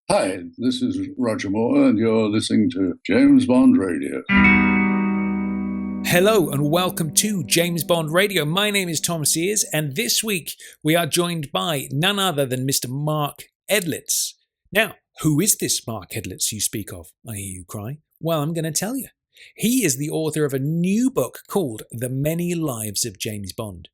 Hi, this is Roger Moore, and you're listening to James Bond Radio. Hello and welcome to James Bond Radio. My name is Tom Sears, and this week we are joined by none other than Mr. Mark Edlitz. Now, who is this Mark Edlitz you speak of, I hear you cry? Well, I'm going to tell you. He is the author of a new book called The Many Lives of James Bond.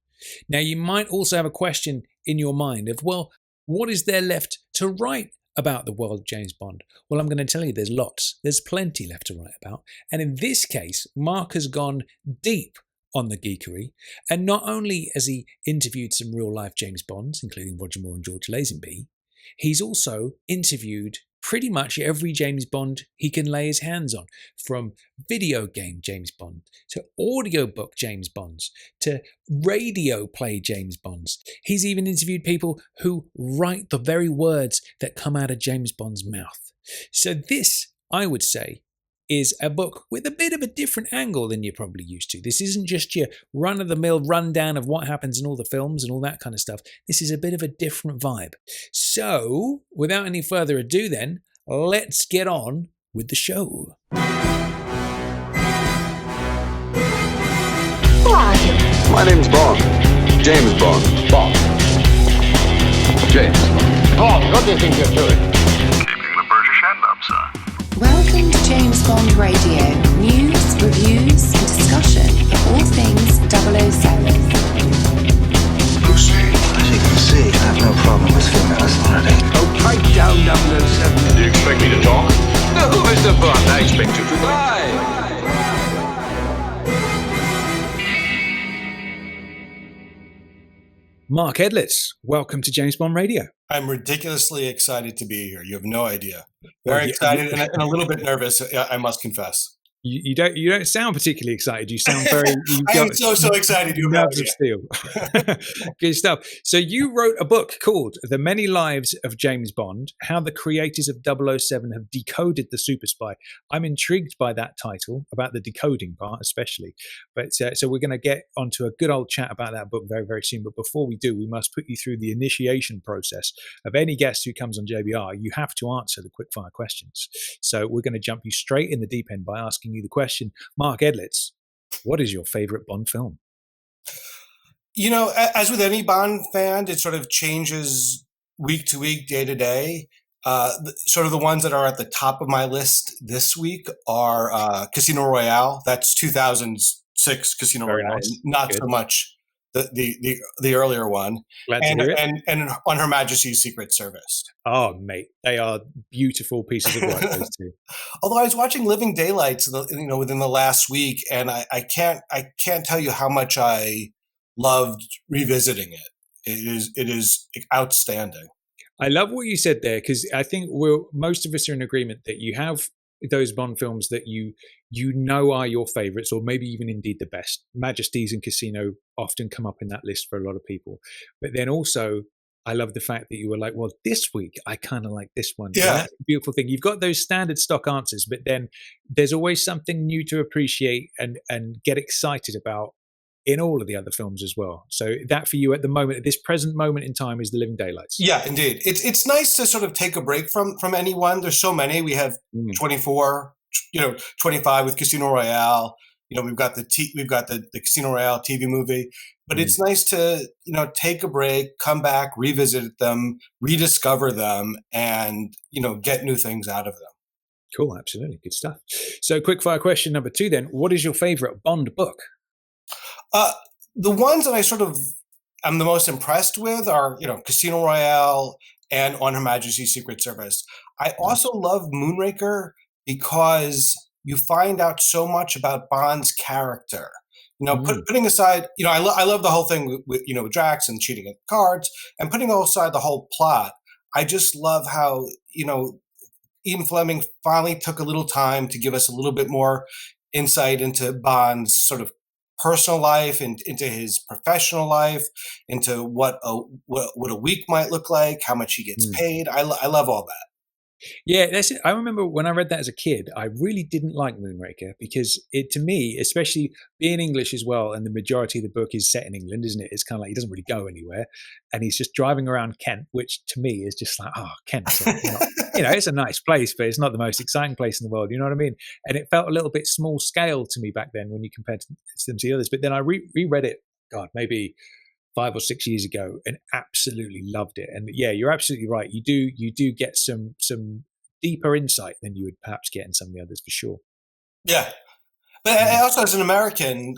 Now, you might also have a question in your mind of, well, what is there left to write about the world of James Bond? Well, I'm going to tell you there's lots. There's plenty left to write about. And in this case, Mark has gone deep on the geekery. And not only has he interviewed some real-life James Bonds, including Roger Moore and George Lazenby, he's also interviewed pretty much every James Bond he can lay his hands on, from video game James Bond to audiobook James Bonds to radio play James Bonds. He's even interviewed people who write the very words that come out of James Bond's mouth. So this, I would say, is a book with a bit of a different angle than you're probably used to. This isn't just your run-of-the-mill rundown of what happens in all the films and all that kind of stuff. This is a bit of a different vibe. So, without any further ado then, let's get on with the show. Who are you? My name's Bond. James Bond. Bond. James Bond. Bond, what do you think you're doing? Keeping the British end up, sir. Welcome to James Bond Radio. News, reviews, and discussion of all things 007. Lucy. As you can see, I have no problem with female authority. Oh, pipe down 007. Do you expect me to talk? No, Mr. Bond, I expect you to die. Mark Edlitz, welcome to James Bond Radio. I'm ridiculously excited to be here. You have no idea. Very excited and a little bit nervous, I must confess. You don't sound particularly excited. You sound very... I am so excited. You have nerves of steel. Good stuff. So you wrote a book called The Many Lives of James Bond, How the Creators of 007 Have Decoded the Super Spy. I'm intrigued by that title, about the decoding part especially. But so we're going to get onto a good old chat about that book very, very soon. But before we do, we must put you through the initiation process of any guest who comes on JBR. You have to answer the quickfire questions. So we're going to jump you straight in the deep end by asking you the question, Mark Edlitz, what is your favorite Bond film? You know, as with any Bond fan, it sort of changes week to week, day to day. Sort of the ones that are at the top of my list this week are Casino Royale. That's 2006 Casino Very Royale, nice. not Good. so much the earlier one. Glad to hear it. And on Her Majesty's Secret Service. Oh, mate, they are beautiful pieces of work, those two. Although I was watching Living Daylights, within the last week, and I can't tell you how much I loved revisiting it. It is outstanding. I love what you said there, because I think most of us are in agreement that you have those Bond films that you know are your favorites, or maybe even indeed the best. Majesties and Casino often come up in that list for a lot of people. But then also, I love the fact that you were like, well, this week I kind of like this one. Yeah. And that's the beautiful thing. You've got those standard stock answers, but then there's always something new to appreciate and get excited about in all of the other films as well. So that for you at the moment, at this present moment in time, is The Living Daylights. Yeah, indeed. It's nice to sort of take a break from anyone. There's so many. We have 24, 25 with Casino Royale. We've got the Casino Royale TV movie. But it's nice to, take a break, come back, revisit them, rediscover them, and, get new things out of them. Cool, absolutely. Good stuff. So quickfire question number 2 then. What is your favorite Bond book? The ones that I sort of am the most impressed with are, Casino Royale and On Her Majesty's Secret Service. I also love Moonraker because you find out so much about Bond's character. Putting aside, I love the whole thing with Drax and cheating at cards, and putting aside the whole plot, I just love how, Ian Fleming finally took a little time to give us a little bit more insight into Bond's sort of personal life and into his professional life, into what a week might look like, how much he gets paid. I love all that. Yeah, that's it. I remember when I read that as a kid, I really didn't like Moonraker because it, to me, especially being English as well, and the majority of the book is set in England, isn't it? It's kind of like he doesn't really go anywhere, and he's just driving around Kent, which to me is just like, oh, Kent's not, it's a nice place, but it's not the most exciting place in the world. You know what I mean? And it felt a little bit small scale to me back then when you compared them to the others. But then I reread it, God, maybe 5 or 6 years ago, and absolutely loved it. And yeah, you're absolutely right. You do get some deeper insight than you would perhaps get in some of the others, for sure. Yeah, but also as an American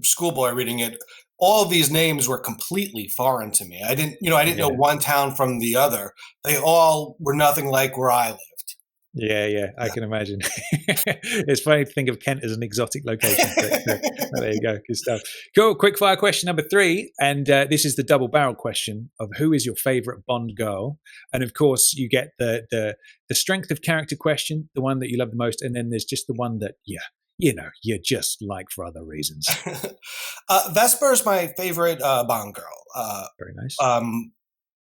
schoolboy reading it, all of these names were completely foreign to me. I didn't know one town from the other. They all were nothing like where I lived. Yeah, I can imagine. It's funny to think of Kent as an exotic location. But there you go, good stuff. Cool. Quickfire question number 3, and this is the double barrel question of who is your favorite Bond girl, and of course you get the strength of character question, the one that you love the most, and then there's just the one that you just like for other reasons. Vesper is my favorite Bond girl. Very nice.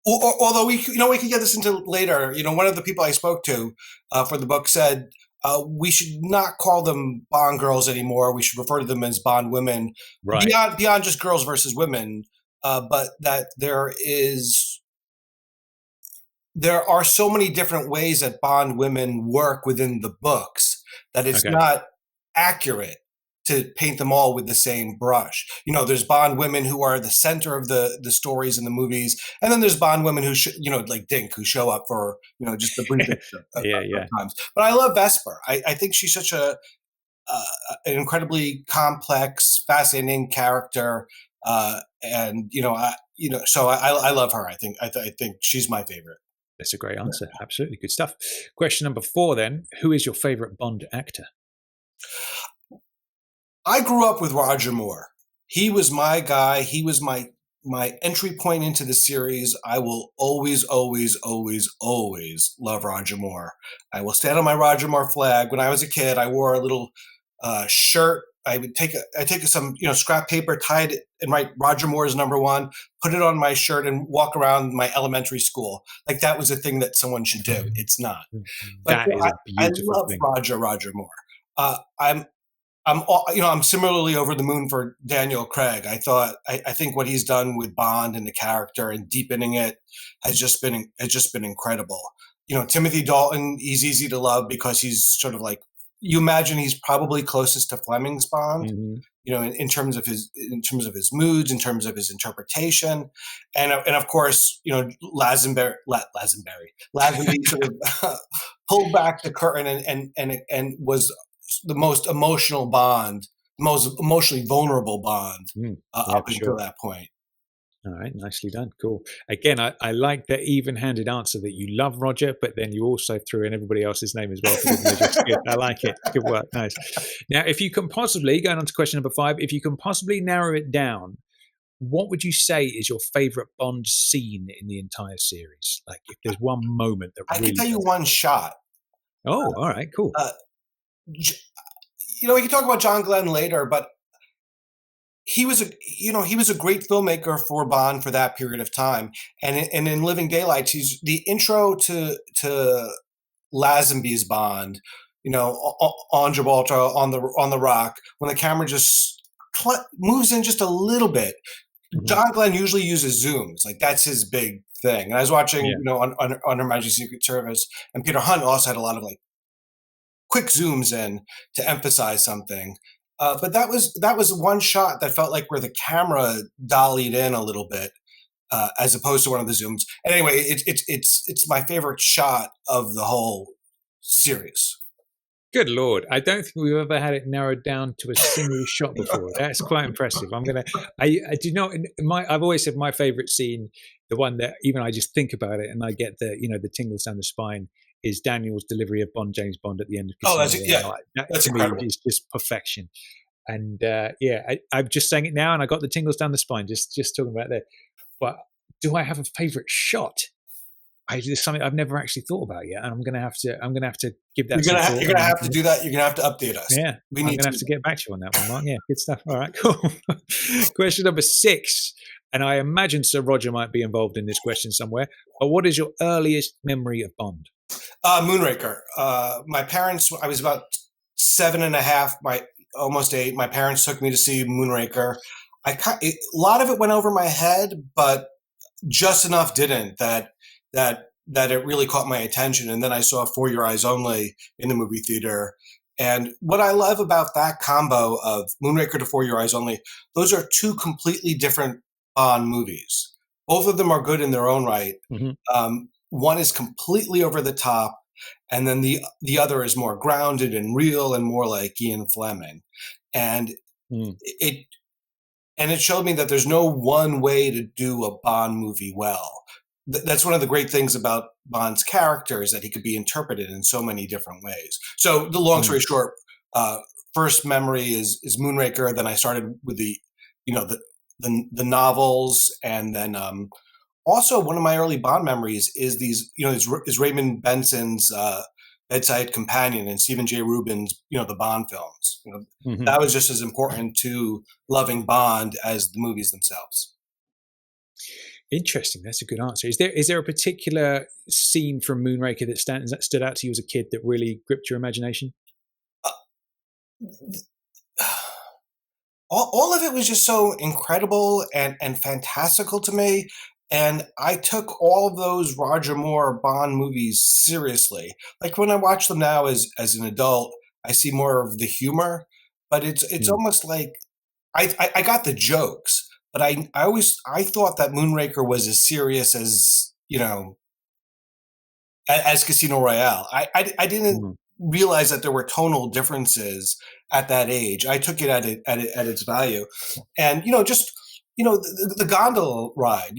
Although we can get this into later. One of the people I spoke to for the book said we should not call them Bond girls anymore. We should refer to them as Bond women, right? Beyond just girls versus women, but that there are so many different ways that Bond women work within the books that it's not accurate to paint them all with the same brush. There's Bond women who are the center of the stories in the movies, and then there's Bond women who like Dink, who show up for just the briefest of times. But I love Vesper. I think she's such an incredibly complex, fascinating character, and so I love her. I think she's my favorite. That's a great answer. Absolutely good stuff. Question number 4 then: who is your favorite Bond actor? I grew up with Roger Moore. He was my guy. He was my entry point into the series. I will always, always, always, always love Roger Moore. I will stand on my Roger Moore flag. When I was a kid, I wore a little shirt. I would take some scrap paper, tie it and write Roger Moore is #1, put it on my shirt, and walk around my elementary school like that was a thing that someone should do. It's not. But I love thing. Roger Moore. I'm similarly over the moon for Daniel Craig. I think what he's done with Bond and the character and deepening it has just been incredible. Timothy Dalton, he's easy to love because he's sort of like, you imagine he's probably closest to Fleming's Bond, in terms of his moods, in terms of his interpretation, and of course, Lazenby sort of pulled back the curtain and was the most emotional Bond, most emotionally vulnerable Bond up until that point. All right, nicely done. Cool. Again, I like the even-handed answer that you love Roger, but then you also threw in everybody else's name as well. Good. I like it. Good work. Nice. Now, if you can possibly, going on to question number 5, if you can possibly narrow it down, what would you say is your favorite Bond scene in the entire series? Like, if there's one moment that I can tell you one shot. Oh, all right, cool. We can talk about John Glenn later, but he was a great filmmaker for Bond for that period of time. And in Living Daylights, he's the intro to Lazenby's Bond, on Gibraltar, on the rock, when the camera just moves in just a little bit. Mm-hmm. John Glenn usually uses zooms, like that's his big thing. And I was watching, on Her Majesty's Secret Service, and Peter Hunt also had a lot of like quick zooms in to emphasize something. But that was one shot that felt like where the camera dollied in a little bit, as opposed to one of the zooms. And anyway, it's my favorite shot of the whole series. Good Lord. I don't think we've ever had it narrowed down to a single shot before. That's quite impressive. I do not, I've always said my favorite scene, the one that even I just think about it and I get the tingles down the spine, is Daniel's delivery of James Bond at the end of Casino. That's incredible. It's just perfection. And I'm just saying it now, and I got the tingles down the spine just talking about that. But do I have a favorite shot? It's something I've never actually thought about yet, and I'm gonna have to give that. You're gonna have to do that. You're gonna have to update us. Yeah, I'm gonna have to get back to you on that one, Mark. Yeah, good stuff. All right, cool. Question number 6, and I imagine Sir Roger might be involved in this question somewhere. But what is your earliest memory of Bond? Moonraker. My parents, I was about 7.5, almost 8. My parents took me to see Moonraker. A lot of it went over my head, but just enough didn't that it really caught my attention. And then I saw For Your Eyes Only in the movie theater. And what I love about that combo of Moonraker to For Your Eyes Only, those are two completely different Bond movies. Both of them are good in their own right. Mm-hmm. One is completely over the top, and then the other is more grounded and real and more like Ian Fleming. And it showed me that there's no one way to do a Bond movie well. That's one of the great things about Bond's character, is that he could be interpreted in so many different ways. So the long story short, first memory is Moonraker. Then I started with the novels, and then also one of my early Bond memories is is Raymond Benson's Bedside Companion and Stephen J. Rubin's the Bond films. That was just as important to loving Bond as the movies themselves. Interesting. That's a good answer. Is there a particular scene from Moonraker that stood out to you as a kid that really gripped your imagination? All of it was just so incredible and fantastical to me. And I took all of those Roger Moore Bond movies seriously. Like when I watch them now as an adult, I see more of the humor, but it's almost like I got the jokes, but I thought that Moonraker was as serious as as Casino Royale. I didn't realize that there were tonal differences at that age. I took it at its value, and the gondola ride,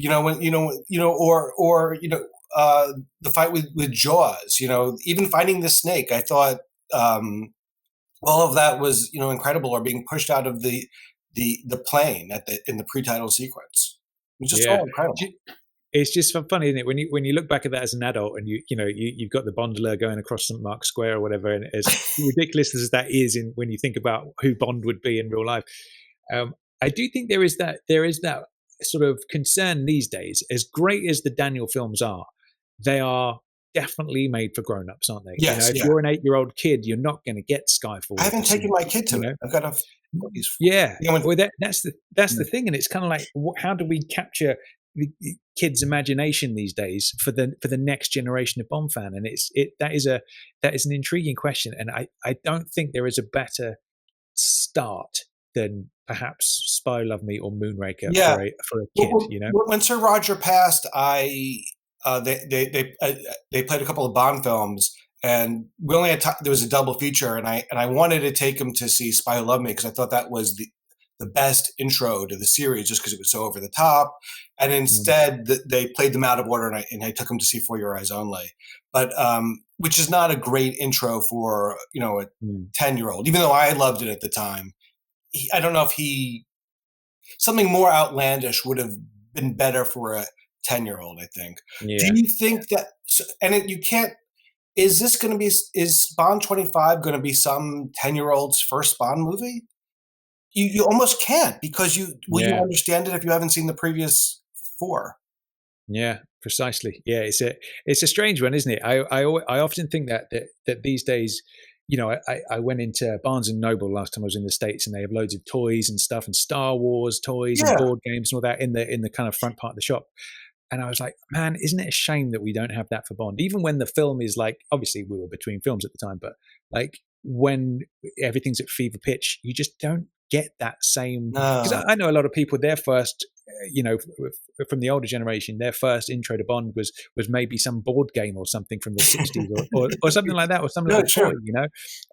the fight with Jaws, even fighting the snake. I thought all of that was incredible, or being pushed out of the plane in the pre-title sequence. It was just all incredible. It's just funny, isn't it? When you look back at that as an adult, and you've got the gondola going across St. Mark's Square or whatever, and as ridiculous as that is, when you think about who Bond would be in real life, I do think there is that sort of concern these days. As great as the Daniel films are, they are definitely made for grown-ups, aren't they? Yes, if you're an 8-year-old kid, you're not going to get Skyfall. I haven't taken my kid to it. I've got a that's the thing, and it's kind of like, how do we capture the kids' imagination these days for the next generation of Bond fan? And that is an intriguing question, and I don't think there is a better start than perhaps Spy Love Me or Moonraker for a kid. When Sir Roger passed, they played a couple of Bond films, and we only had there was a double feature, and I wanted to take him to see Spy Love Me because I thought that was the best intro to the series, just because it was so over the top. And instead, they played them out of order, and I took him to see For Your Eyes Only, but which is not a great intro for a 10-year-old, even though I loved it at the time. I don't know if something more outlandish would have been better for a 10-year-old, I think. Yeah. Do you think that, is Bond 25 going to be some 10-year-old's first Bond movie? You almost can't, because you understand it if you haven't seen the previous 4. Yeah, precisely. Yeah, it's a strange one, isn't it? I often think that these days, I went into Barnes and Noble last time I was in the States, and they have loads of toys and stuff, and Star Wars toys and board games and all that in the kind of front part of the shop. And I was like, man, isn't it a shame that we don't have that for Bond? Even when the film is like, obviously we were between films at the time, but like when everything's at fever pitch, you just don't get that same. Because I know a lot of people, their first, from the older generation, their first intro to Bond was maybe some board game or something from the 60s or something like that, or some little toy,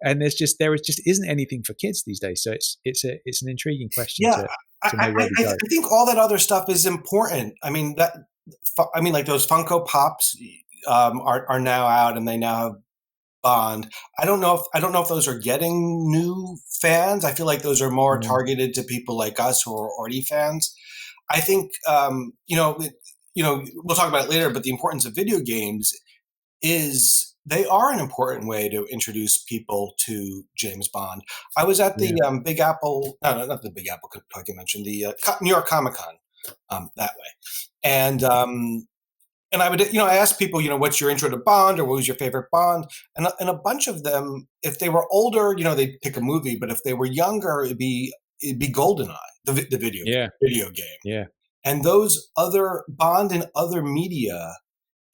And there just isn't anything for kids these days. So it's an intriguing question to know where we go. I think all that other stuff is important. I mean, like those Funko Pops are now out, and they now have Bond. I don't know if those are getting new fans. I feel like those are more targeted to people like us who are already fans. I think we'll talk about it later, but the importance of video games is they are an important way to introduce people to James Bond. I was at the Big Apple, no, not the Big Apple, like you mentioned, the New York Comic Con that way, and and I would, I asked people, what's your intro to Bond, or what was your favorite Bond? And a bunch of them, if they were older, they'd pick a movie, but if they were younger, it'd be GoldenEye, the video game. Yeah. And those other Bond and other media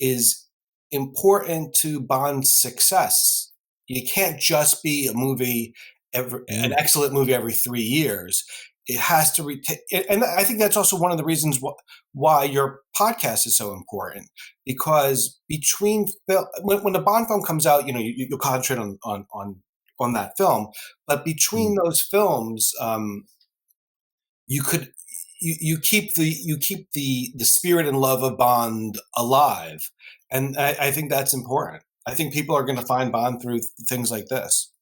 is important to Bond's success. You can't just be a movie an excellent movie every 3 years. It has to and I think that's also one of the reasons why your podcast is so important, because between when the Bond film comes out, you'll concentrate on that film, but between those films, you keep the spirit and love of Bond alive, and I think that's important. I think people are going to find Bond through things like this.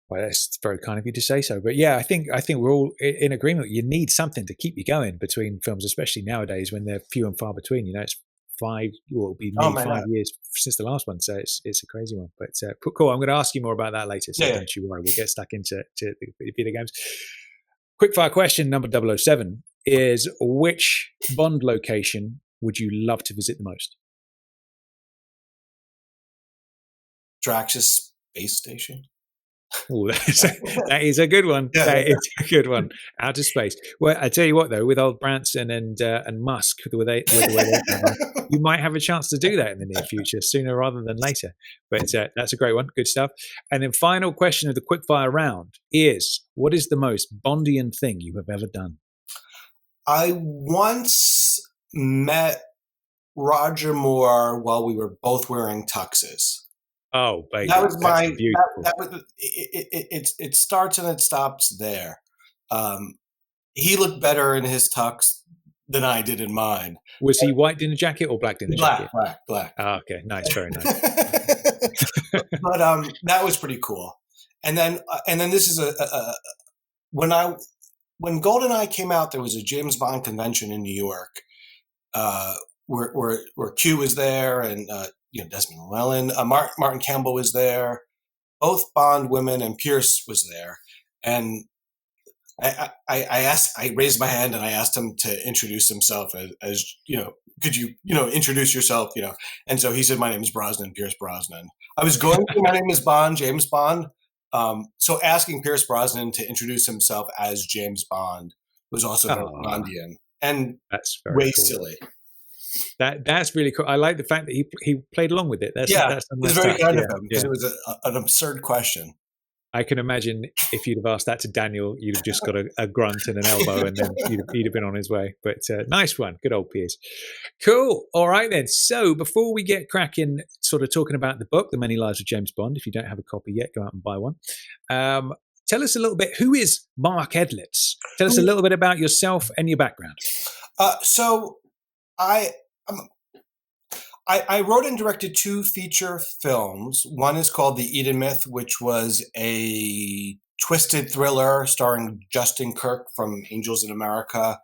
Well, that's very kind of you to say so. But yeah, I think we're all in agreement. You need something to keep you going between films, especially nowadays when they're few and far between. It's 5 years since the last one, so it's a crazy one. But cool. I'm going to ask you more about that later, so don't you worry. We'll get stuck into the video games. Quickfire question number 007 is: which Bond location would you love to visit the most? Drax's space station. Oh, that is a good one. Yeah. That is a good one. Outer space. Well, I tell you what, though, with old Branson and Musk, with the way you might have a chance to do that in the near future, sooner rather than later. But that's a great one. Good stuff. And then final question of the quickfire round is: what is the most Bondian thing you have ever done? I once met Roger Moore while we were both wearing tuxes. Oh, baby. That was that was it starts and it stops there. He looked better in his tux than I did in mine. Was he white dinner jacket or black dinner jacket? Black. Oh, okay, nice, very nice. But that was pretty cool. And then this is when GoldenEye came out, there was a James Bond convention in New York, where Q was there, and Desmond Llewellyn, Martin Campbell was there, both Bond women, and Pierce was there. And I raised my hand and I asked him to introduce himself as could you introduce yourself, and so he said, my name is Brosnan, Pierce Brosnan. I was going to, my name is Bond, James Bond. So asking Pierce Brosnan to introduce himself as James Bond was also very Bondian, and that's very way cool. Silly. That's really cool. I like the fact that he played along with it. That's it was very kind of him, because it was an absurd question. I can imagine if you'd have asked that to Daniel, you'd have just got a grunt and an elbow, and then he'd have been on his way. But nice one. Good old Piers. Cool. All right, then. So before we get cracking, sort of talking about the book, The Many Lives of James Bond, if you don't have a copy yet, go out and buy one. Tell us a little bit, who is Mark Edlitz? Tell us a little bit about yourself and your background. So I wrote and directed 2 feature films. One is called The Eden Myth, which was a twisted thriller starring Justin Kirk from Angels in America,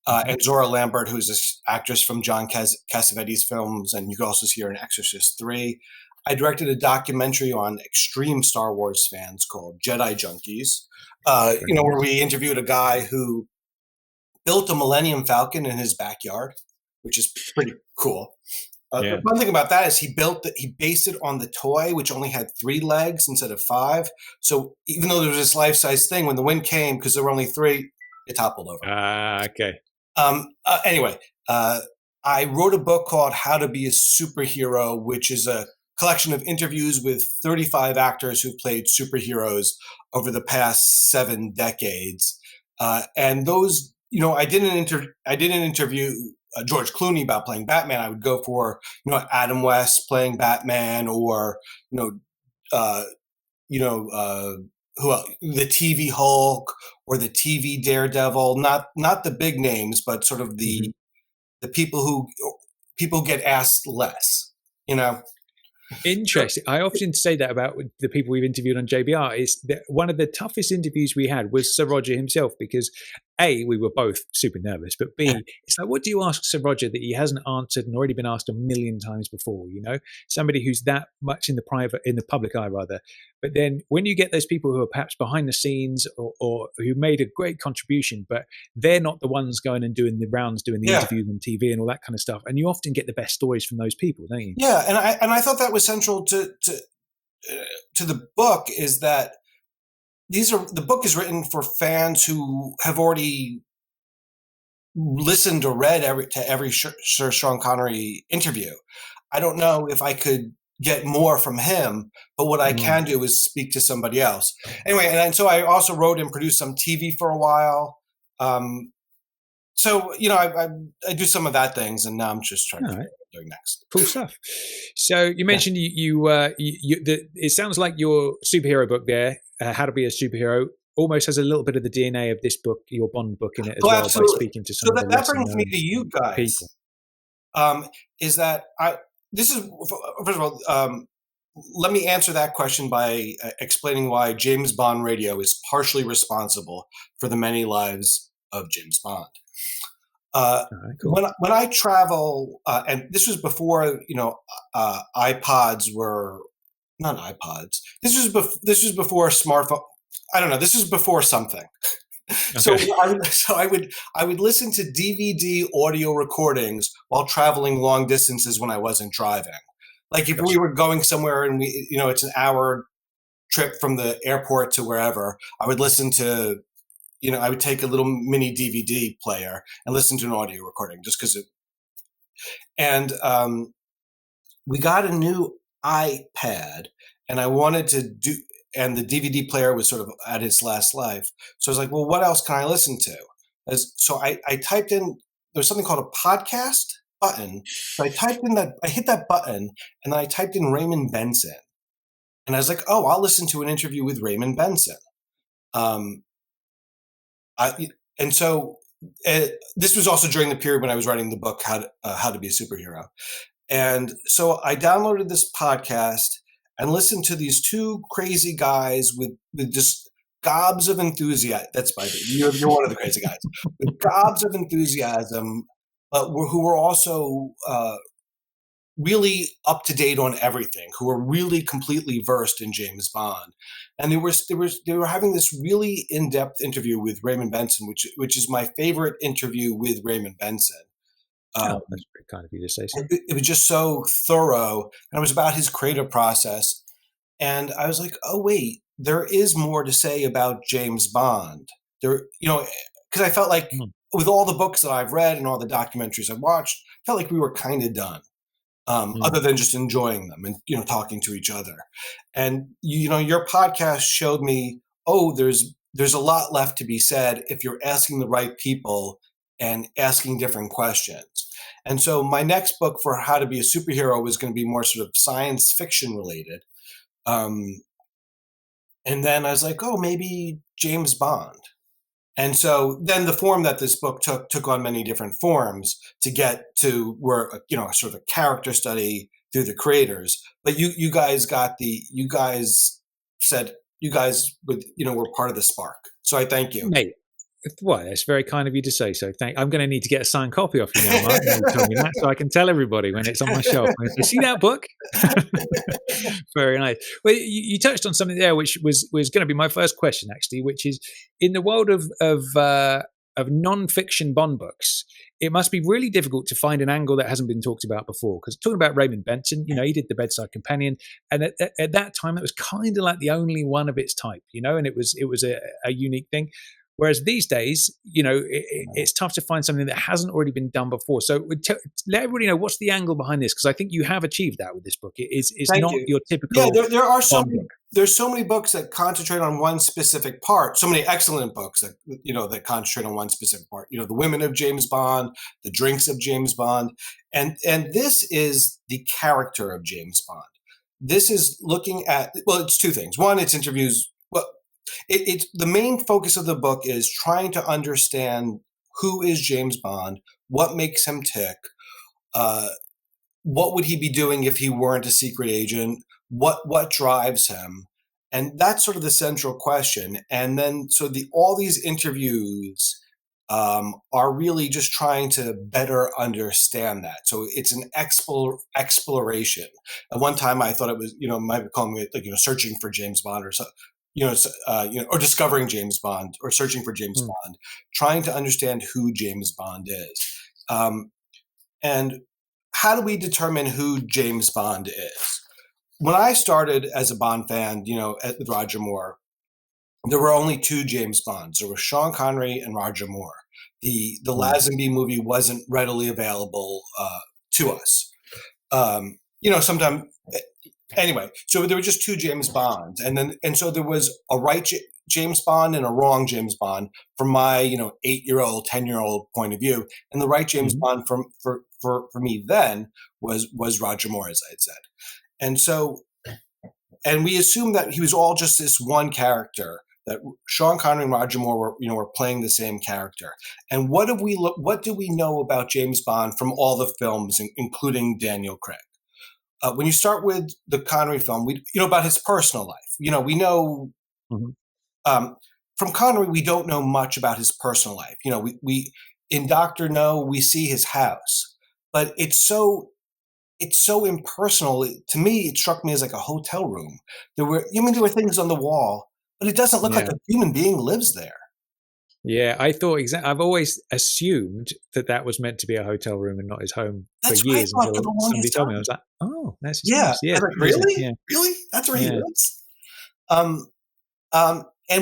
and Zora Lambert, who's this actress from John Cassavetes films, and you can also see her in Exorcist 3. I directed a documentary on extreme Star Wars fans called Jedi Junkies, where we interviewed a guy who built a Millennium Falcon in his backyard, which is pretty cool. The fun thing about that is he based it on the toy, which only had 3 legs instead of 5. So even though there was this life-size thing, when the wind came, because there were only 3, it toppled over. Okay. Anyway, I wrote a book called How to Be a Superhero, which is a collection of interviews with 35 actors who've played superheroes over the past 7 decades. And those, I didn't interview George Clooney about playing Batman. I would go for Adam West playing Batman, or who else? The TV Hulk or the TV Daredevil. Not the big names, but sort of the people who get asked less. Interesting. I often say that about the people we've interviewed on JBR. Is that one of the toughest interviews we had was Sir Roger himself, because A, we were both super nervous, but B, it's like, what do you ask Sir Roger that he hasn't answered and already been asked a million times before? Somebody who's that much in the public eye, rather. But then when you get those people who are perhaps behind the scenes or who made a great contribution, but they're not the ones going and doing the rounds, doing the interviews on TV and all that kind of stuff, and you often get the best stories from those people, don't you? Yeah, and I thought that was central to the book, is that the book is written for fans who have already listened or read every Sir Sean Connery interview. I don't know if I could get more from him, but what I can do is speak to somebody else. Anyway, and so I also wrote and produced some TV for a while. So, I do some of that things, and now I'm just trying to figure out what I'm doing next. Cool stuff. So you mentioned it sounds like your superhero book there, How to Be a Superhero, almost has a little bit of the DNA of this book, your Bond book, in it as well, absolutely. by speaking to some of the that brings me to you guys. People. Is that this is, first of all, let me answer that question by explaining why James Bond Radio is partially responsible for the many lives of James Bond. Cool. When I travel, and this was before iPods were not iPods. This was before smartphone. I don't know. This is before something. Okay. So I would listen to DVD audio recordings while traveling long distances when I wasn't driving. Like if we were going somewhere and it's an hour trip from the airport to wherever, I would listen to. I would take a little mini DVD player and listen to an audio recording just because we got a new iPad, and I wanted to do, and the DVD player was sort of at its last life. So I was like, well, what else can I listen to? So I typed in, there's something called a podcast button. So I hit that button, and then I typed in Raymond Benson. And I was like, oh, I'll listen to an interview with Raymond Benson. This was also during the period when I was writing the book, How to Be a Superhero. And so I downloaded this podcast and listened to these two crazy guys with just gobs of enthusiasm. That's by you're one of the crazy guys with gobs of enthusiasm, but who were also really up to date on everything, who were really completely versed in James Bond. And they were having this really in-depth interview with Raymond Benson, which is my favorite interview with Raymond Benson. That's very kind of you to say so. It was just so thorough, and it was about his creative process. And I was like, oh wait, there is more to say about James Bond. Because I felt like with all the books that I've read and all the documentaries I've watched, I felt like we were kind of done. Other than just enjoying them and talking to each other. And your podcast showed me, there's a lot left to be said if you're asking the right people and asking different questions. And so my next book for How to Be a Superhero was going to be more sort of science fiction related. And then I was like, maybe James Bond. And so then the form that this book took on many different forms to get to where, sort of a character study through the creators. But you guys said you guys were part of the spark. So I thank you. Mate, well, that's very kind of you to say so. I'm going to need to get a signed copy off you now, Mark. You told me that, so I can tell everybody when it's on my shelf. You see that book? Very nice. Well, you touched on something there, which was going to be my first question, actually, which is in the world of non-fiction Bond books, it must be really difficult to find an angle that hasn't been talked about before. Because talking about Raymond Benson, he did The Bedside Companion, and at that time, it was kind of like the only one of its type, and it was a unique thing. Whereas these days, it's tough to find something that hasn't already been done before. So let everybody know, what's the angle behind this? Because I think you have achieved that with this book. It's not your typical. Yeah, there's so many books that concentrate on one specific part. So many excellent books that that concentrate on one specific part. The women of James Bond, the drinks of James Bond, and this is the character of James Bond. This is looking at it's two things. One, it's interviews. It's the main focus of the book is trying to understand who is James Bond, what makes him tick, what would he be doing if he weren't a secret agent, what drives him, and that's sort of the central question. And then all these interviews are really just trying to better understand that. So it's an exploration. At one time, I thought it was, might be calling it like, searching for James Bond or so, or discovering James Bond or searching for James Bond, trying to understand who James Bond is. And how do we determine who James Bond is? When I started as a Bond fan, with Roger Moore, there were only two James Bonds. There was Sean Connery and Roger Moore. The Lazenby movie wasn't readily available to us. Sometime anyway. So there were just two James Bonds, and so there was a right James Bond and a wrong James Bond from my 8-year-old, 10-year-old point of view, and the right James Bond for me then was Roger Moore, as I had said, and we assumed that he was all just this one character. That Sean Connery and Roger Moore were playing the same character. And what do we know about James Bond from all the films, including Daniel Craig? When you start with the Connery film, we about his personal life. We know from Connery we don't know much about his personal life. We in Dr. No we see his house, but it's so impersonal. To me, it struck me as like a hotel room. There were things on the wall, but it doesn't look like a human being lives there. Yeah, I thought I've always assumed that was meant to be a hotel room and not his home for years until somebody told me. I was like, oh, that's his house. Yeah, like, really? Yeah. Really? That's where he lives? And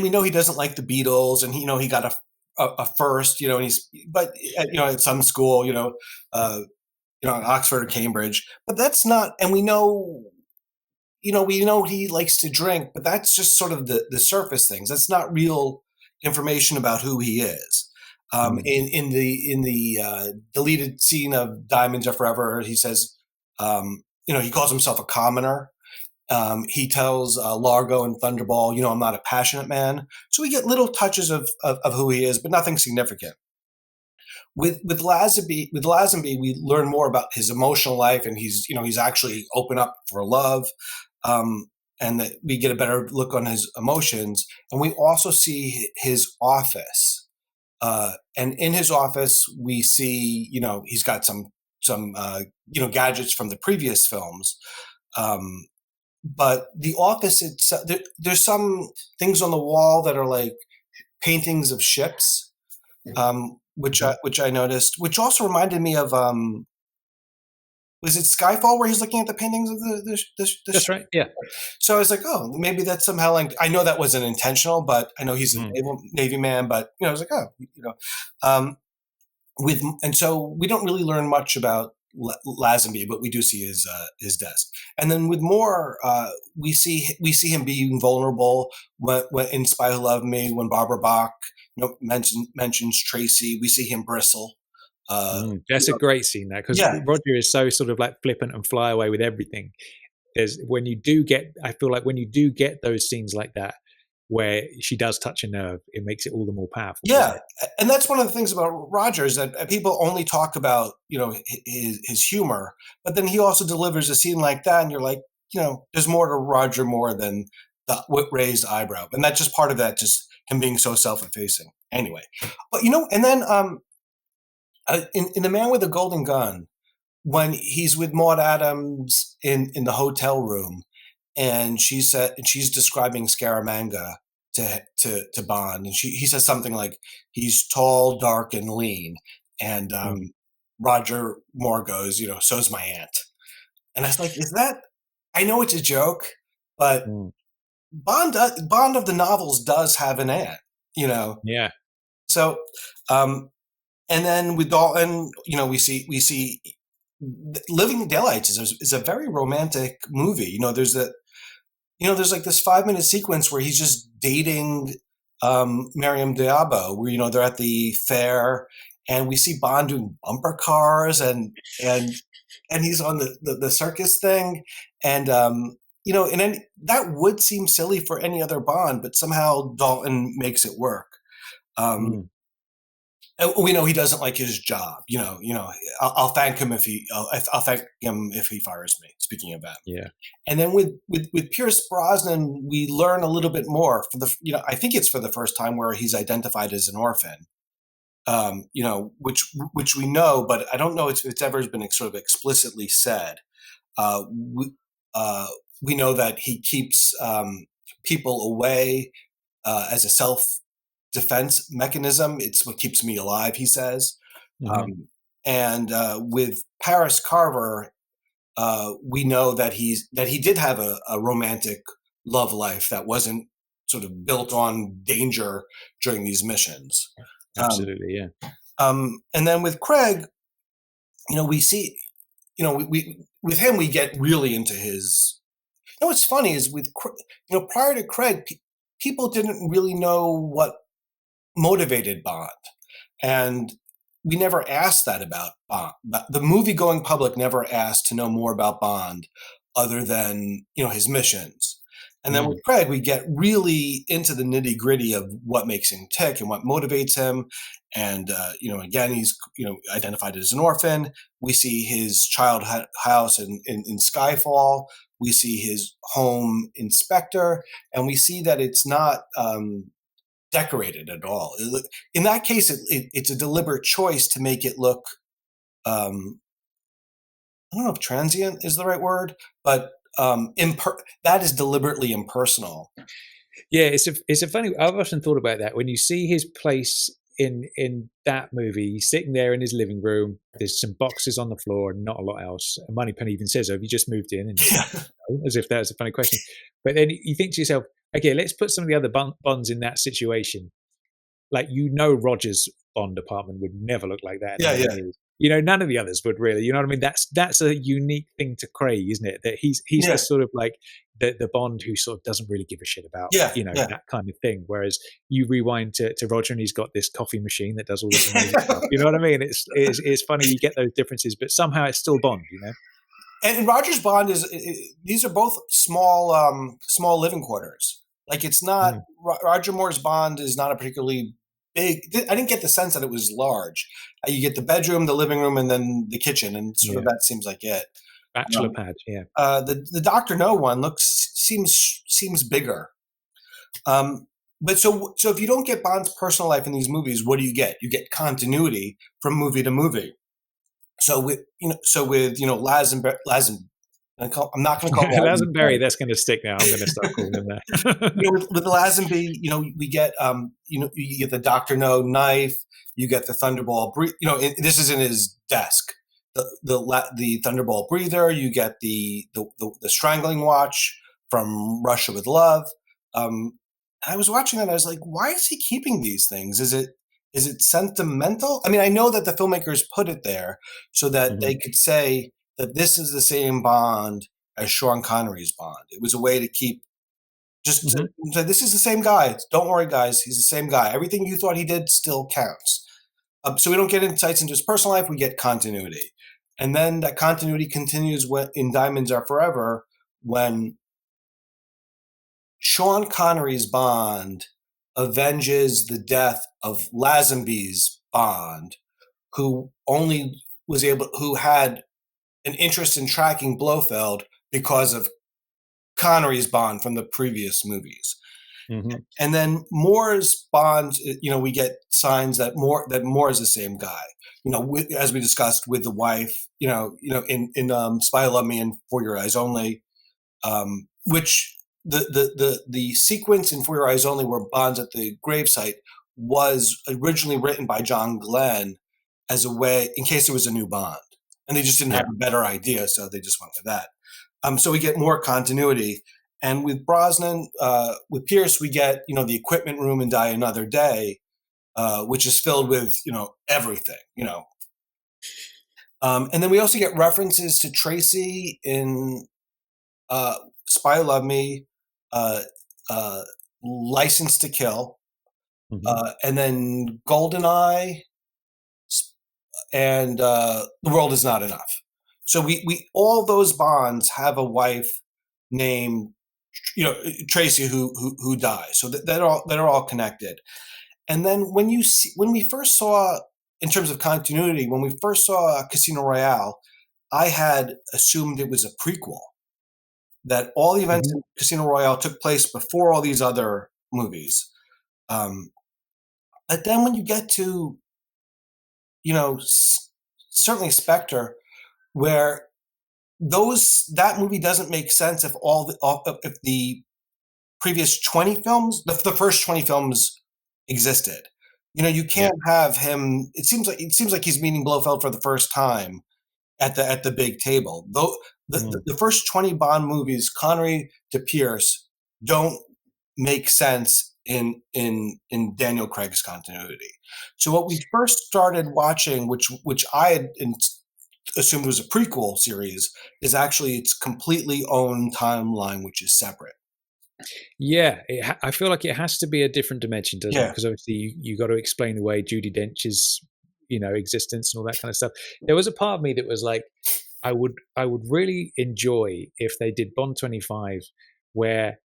we know he doesn't like the Beatles, and he got a first, and but at some school, in Oxford or Cambridge, but that's not, and we know he likes to drink, but that's just sort of the surface things. That's not real information about who he is. In the deleted scene of Diamonds Are Forever, he says, he calls himself a commoner. He tells Largo and Thunderball, I'm not a passionate man. So we get little touches of who he is, but nothing significant. With Lazenby, we learn more about his emotional life, and he's actually open up for love, and that we get a better look on his emotions. And we also see his office, and in his office we see he's got some gadgets from the previous films, but the office itself, there's some things on the wall that are like paintings of ships. Which I noticed, which also reminded me of was it Skyfall where he's looking at the paintings of the That's ship? right. Yeah. So I was like, oh, maybe that's somehow like, I know that wasn't intentional, but I know he's a Navy man, but I was like, oh, and so we don't really learn much about Lazenby, but we do see his desk. And then with Moore, we see him being vulnerable when in Spy Who Loved Me, when Barbara Bach mentions Tracy, we see him bristle. That's a great scene, that, because Roger is so sort of like flippant and fly away with everything. I feel like when you do get those scenes like that, where she does touch a nerve, it makes it all the more powerful. Yeah, and that's one of the things about Roger is that people only talk about his humor, but then he also delivers a scene like that, and you're like, there's more to Roger Moore than the raised eyebrow, and that's just part of that, just him being so self-effacing. Anyway, but and then in The Man with the Golden Gun, when he's with Maud Adams in the hotel room, and she's describing Scaramanga to Bond, and he says something like he's tall, dark, and lean, and Roger Moore goes, so's my aunt, and I was like, is that? I know it's a joke, but Bond of the novels does have an aunt, Yeah. So, and then with Dalton, we see Living Daylights is a very romantic movie. There's like this 5-minute sequence where he's just dating Miriam Diabo, where they're at the fair, and we see Bond doing bumper cars, and he's on the circus thing, and and then that would seem silly for any other Bond, but somehow Dalton makes it work. And we know he doesn't like his job. I'll thank him if he fires me. Speaking of that, yeah. And then with Pierce Brosnan, we learn a little bit more I think it's for the first time where he's identified as an orphan. which we know, but I don't know if it's ever been sort of explicitly said. We, we know that he keeps people away as a self-defense mechanism. It's what keeps me alive, he says. Mm-hmm. And with Paris Carver, we know that he did have a romantic love life that wasn't sort of built on danger during these missions. Absolutely, yeah. And then with Craig, we see, we with him we get really into his. What's funny is with prior to Craig, people didn't really know what motivated Bond, and we never asked that about Bond. The movie-going public never asked to know more about Bond, other than his missions. And then with Craig, we get really into the nitty-gritty of what makes him tick and what motivates him. And again, he's identified as an orphan. We see his child house in Skyfall. We see his home in Spectre, and we see that it's not decorated at all. In that case, it's a deliberate choice to make it look, I don't know if transient is the right word, but that is deliberately impersonal. Yeah, it's a funny. I've often thought about that. When you see his place in that movie, he's sitting there in his living room. There's some boxes on the floor and not a lot else. And Moneypenny even says, "Have you just moved in?" And as if that was a funny question. But then you think to yourself, okay, let's put some of the other Bonds in that situation. Like, Roger's Bond apartment would never look like that. Yeah. None of the others would really. You know what I mean? That's a unique thing to Craig, isn't it? That he's the sort of like the Bond who sort of doesn't really give a shit about that kind of thing. Whereas you rewind to Roger and he's got this coffee machine that does all this amazing stuff. You know what I mean? It's funny you get those differences, but somehow it's still Bond. And Roger's Bond these are both small living quarters. Like, it's not Roger Moore's Bond is not a particularly big. I didn't get the sense that it was large. You get the bedroom, the living room, and then the kitchen, and sort of that seems like it. Bachelor pad, yeah. The Dr. No one seems bigger. But so if you don't get Bond's personal life in these movies, what do you get? You get continuity from movie to movie. So with Lazenby, I'm not going to call him Lazenby. That's going to stick now. I'm going to start calling him that. With Lazenby, we get you get the Dr. No knife, you get the Thunderball. This is in his desk. The Thunderball breather. You get the strangling watch from Russia with Love. I was watching that. And I was like, why is he keeping these things? Is it sentimental? I mean, I know that the filmmakers put it there so that they could say that this is the same Bond as Sean Connery's Bond. It was a way to keep to say, this is the same guy. Don't worry, guys. He's the same guy. Everything you thought he did still counts. So we don't get insights into his personal life. We get continuity. And then that continuity continues in Diamonds Are Forever when Sean Connery's Bond avenges the death of Lazenby's Bond, who had an interest in tracking Blofeld because of Connery's Bond from the previous movies. And then Moore's Bond, we get signs that Moore is the same guy. As we discussed with the wife, in Spy Love Me and For Your Eyes Only, which the sequence in For Your Eyes Only where Bond's at the gravesite was originally written by John Glenn as a way in case there was a new Bond. And they just didn't have a better idea, so they just went with that. So we get more continuity. And with Brosnan, with Pierce, we get, the equipment room in Die Another Day, which is filled with, everything, And then we also get references to Tracy in Spy Love Me, License to Kill, and then Goldeneye, and The World Is Not Enough. So we all those Bonds have a wife named Tracy who dies. So that are all connected. And then when we first saw, in terms of continuity, when we first saw Casino Royale, I had assumed it was a prequel, that all the events in Casino Royale took place before all these other movies. But then when you get to certainly Spectre, where that movie doesn't make sense if if the previous 20 films, the first 20 films existed. You can't have him. It seems like he's meeting Blofeld for the first time at the big table. Though the first 20 Bond movies, Connery to Pierce, don't make sense in Daniel Craig's continuity. So what we first started watching, which I had assumed was a prequel series, is actually its completely own timeline, which is separate. Yeah, I feel like it has to be a different dimension, doesn't it? Because obviously you got to explain away Judi Dench's, existence and all that kind of stuff. There was a part of me that was like, I would really enjoy if they did Bond 25, where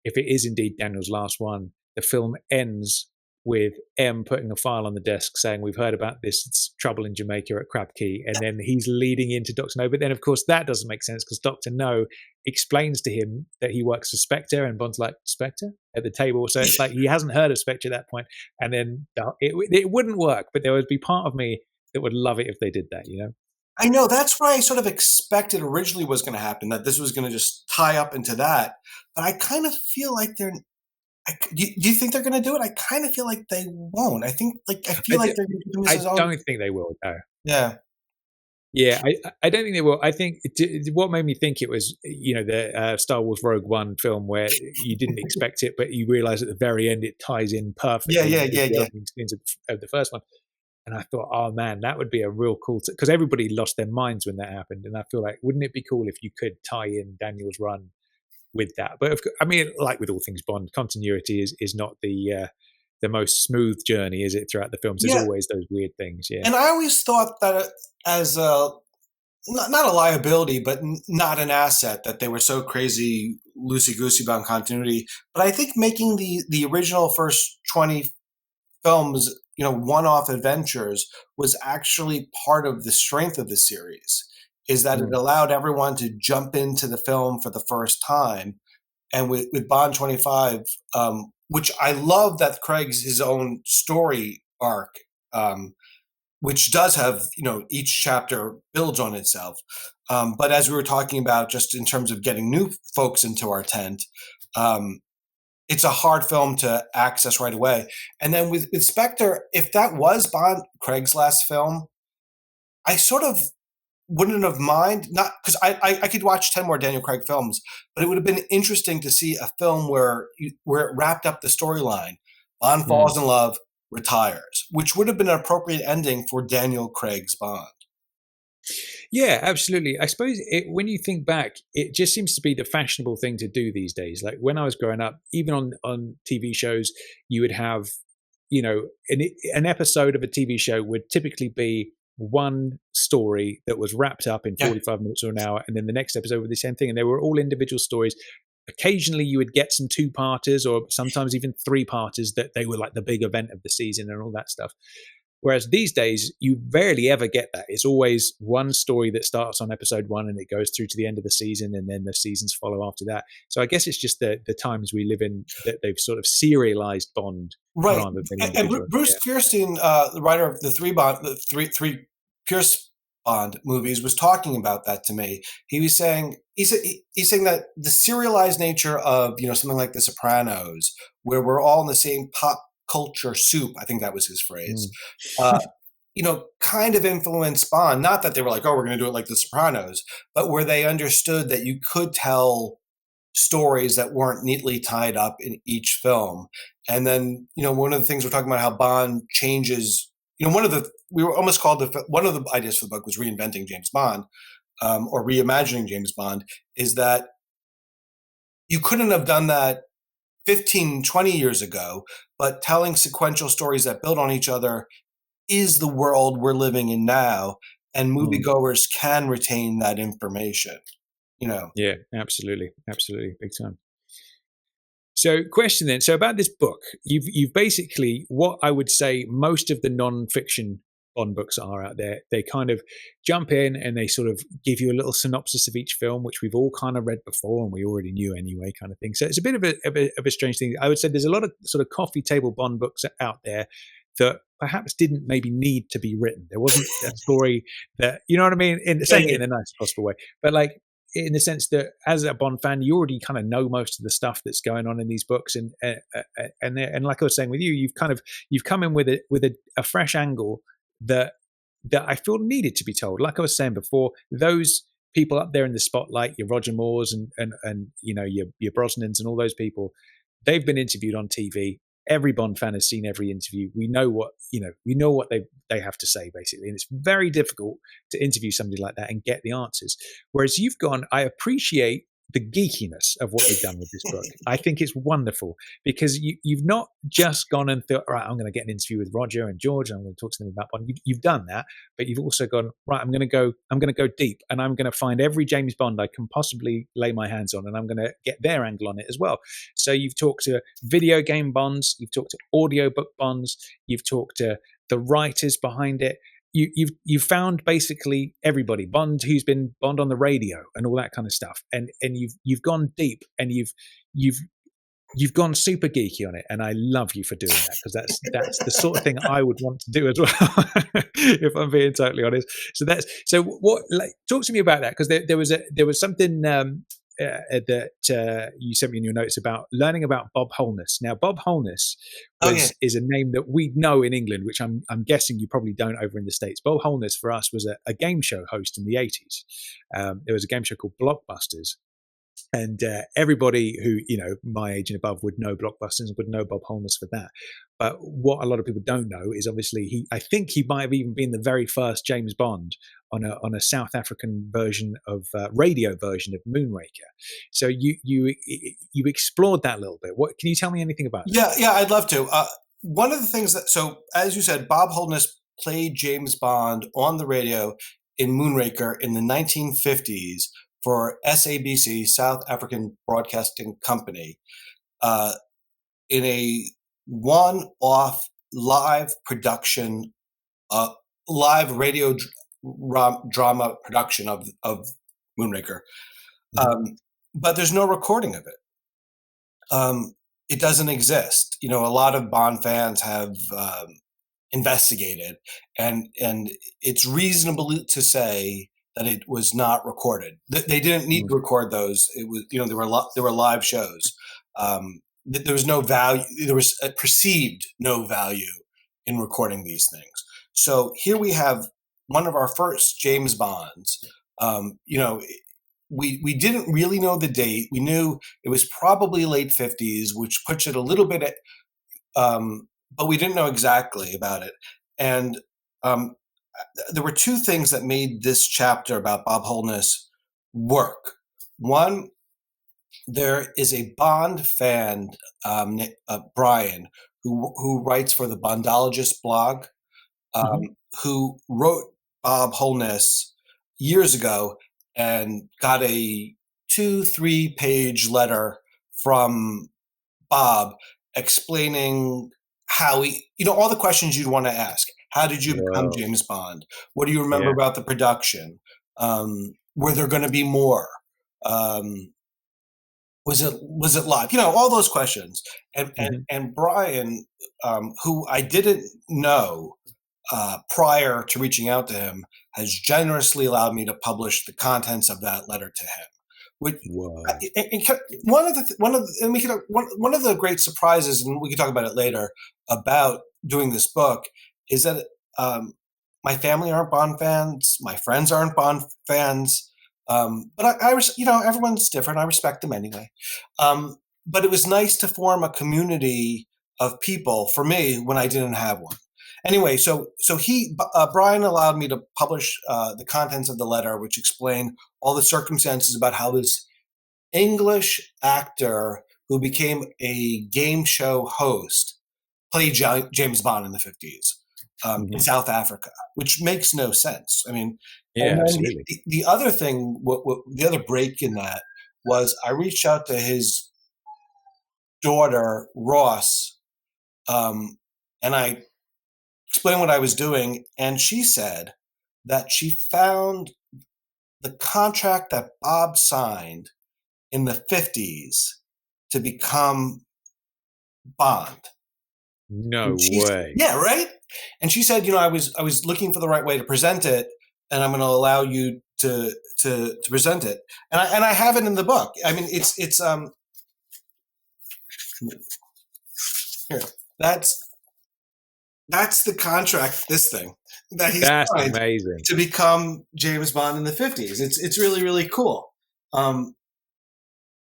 if it is indeed Daniel's last one, the film ends with M putting a file on the desk saying, we've heard about this trouble in Jamaica at Crab Key, and then he's leading into Dr. No. But then, of course, that doesn't make sense because Dr. No explains to him that he works for Spectre, and Bond's like, Spectre? At the table. So it's like he hasn't heard of Spectre at that point. And then it wouldn't work, but there would be part of me that would love it if they did that, I know, that's what I sort of expected originally was going to happen, that this was going to just tie up into that. But I kind of feel like do you think they're going to do it? I kind of feel like they won't. I feel like they're going to do this. I don't think they will, no. Yeah. Yeah, I don't think they will. I think what made me think it was, the Star Wars Rogue One film where you didn't expect it, but you realize at the very end it ties in perfectly. Yeah. Opening scenes of the first one. And I thought, oh man, that would be a real cool, because everybody lost their minds when that happened. And I feel like, wouldn't it be cool if you could tie in Daniel's run with that? But like with all things Bond, continuity is not the most smooth journey, is it, throughout the films? There's always those weird things. Yeah. And I always thought that as not a liability, but not an asset, that they were so crazy loosey-goosey about continuity. But I think making the original first 20 films, one-off adventures, was actually part of the strength of the series, is that it allowed everyone to jump into the film for the first time. And with Bond 25, which I love that Craig's his own story arc, which does have, each chapter builds on itself. But as we were talking about, just in terms of getting new folks into our tent, it's a hard film to access right away. And then with Spectre, if that was Craig's last film, I sort of wouldn't have mind, not because I could watch 10 more Daniel Craig films, but it would have been interesting to see a film where it wrapped up the storyline. Bond falls in love, retires, which would have been an appropriate ending for Daniel Craig's Bond. Yeah, absolutely. I suppose when you think back, it just seems to be the fashionable thing to do these days. Like when I was growing up, even on TV shows, you would have, an episode of a TV show would typically be one story that was wrapped up in 45 minutes or an hour, and then the next episode would be the same thing. And they were all individual stories. Occasionally you would get some 2-parters or sometimes even 3-parters that they were like the big event of the season and all that stuff. Whereas these days, you rarely ever get that. It's always one story that starts on episode 1 and it goes through to the end of the season, and then the seasons follow after that. So I guess it's just the times we live in that they've sort of serialized Bond. Right. And Bruce Kirsten, the writer of the three Pierce Bond movies, was talking about that to me. He was saying, he's saying that the serialized nature of, something like The Sopranos, where we're all in the same pop culture soup, I think that was his phrase, kind of influenced Bond. Not that they were like, oh, we're going to do it like The Sopranos, but where they understood that you could tell stories that weren't neatly tied up in each film. And then, one of the things we're talking about, how Bond changes, one of the ideas for the book was reinventing James Bond, or reimagining James Bond, is that you couldn't have done that 15, 20 years ago, but telling sequential stories that build on each other is the world we're living in now, and moviegoers can retain that information, Yeah, absolutely. Big time. So question then, so about this book, you've basically, what I would say most of the non-fiction Bond books are out there, they kind of jump in and they sort of give you a little synopsis of each film, which we've all kind of read before and we already knew anyway, kind of thing. So it's a bit of a strange thing. I would say there's a lot of sort of coffee table Bond books out there that perhaps didn't maybe need to be written. There wasn't a story that, you know what I mean? Saying it in a nice possible way, but like in the sense that as a Bond fan, you already kind of know most of the stuff that's going on in these books, and like I was saying with you, you've come in with a fresh angle that I feel needed to be told. Like I was saying before, those people up there in the spotlight, your Roger Moores and you know your Brosnans and all those people, they've been interviewed on TV. Every Bond fan has seen every interview. We know what they have to say, basically, and it's very difficult to interview somebody like that and get the answers. Whereas you've gone, I appreciate the geekiness of what you've done with this book. I think it's wonderful because you've not just gone and thought, all right, I'm going to get an interview with Roger and George, and I'm going to talk to them about one. You've done that, but you've also gone, right, I'm going to go deep, and I'm going to find every James Bond I can possibly lay my hands on, and I'm going to get their angle on it as well. So you've talked to video game Bonds, you've talked to audiobook Bonds, you've talked to the writers behind it. You've found basically everybody, Bond who's been Bond on the radio and all that kind of stuff, and you've gone deep, and you've gone super geeky on it, and I love you for doing that, because that's the sort of thing I would want to do as well, if I'm being totally honest. So what, like, talk to me about that, because there was something that you sent me in your notes about learning about Bob Holness. Now, Bob Holness is a name that we know in England, which I'm guessing you probably don't over in the States. Bob Holness for us was a game show host in the 80s. There was a game show called Blockbusters. And everybody who, you know, my age and above would know Blockbusters and would know Bob Holness for that. But what a lot of people don't know is obviously I think he might have even been the very first James Bond on a South African version of radio version of Moonraker. So you explored that a little bit. What can you tell me anything about that? Yeah, I'd love to. One of the things so as you said, Bob Holness played James Bond on the radio in Moonraker in the 1950s for SABC, South African Broadcasting Company, in a one-off live production, live radio drama production of Moonraker. But there's no recording of it. It doesn't exist. You know, a lot of Bond fans have investigated, and it's reasonable to say that it was not recorded. They didn't need to record those. It was, you know, there were live shows. There was no value. There was a perceived no value in recording these things. So here we have one of our first James Bonds. You know, we didn't really know the date. We knew it was probably late 50s, which puts it a little bit, but we didn't know exactly about it. And there were two things that made this chapter about Bob Holness work. One, there is a Bond fan, Brian, who writes for the Bondologist blog, who wrote Bob Holness years ago and got a 2-3 page letter from Bob explaining how he, you know, all the questions you'd want to ask. How did you become James Bond? What do you remember about the production? Were there going to be more? Was it live? You know, all those questions. And Brian, who I didn't know prior to reaching out to him, has generously allowed me to publish the contents of that letter to him. Which, one of the great surprises, and we can talk about it later, about doing this book is that my family aren't Bond fans, my friends aren't Bond fans, but I you know, everyone's different. I respect them anyway. But it was nice to form a community of people for me when I didn't have one. Anyway, so Brian allowed me to publish the contents of the letter, which explained all the circumstances about how this English actor who became a game show host played James Bond in the 50s. In South Africa, which makes no sense. I mean, absolutely. The other thing, the other break in that was I reached out to his daughter, Ross, and I explained what I was doing, and she said that she found the contract that Bob signed in the 50s to become Bond. No And she said- way. Yeah, right. And she said, I was looking for the right way to present it, and I'm going to allow you to present it. And I have it in the book. I mean, it's here. That's the contract. This thing that he That's signed amazing. to become James Bond in the 50s. It's really, really cool.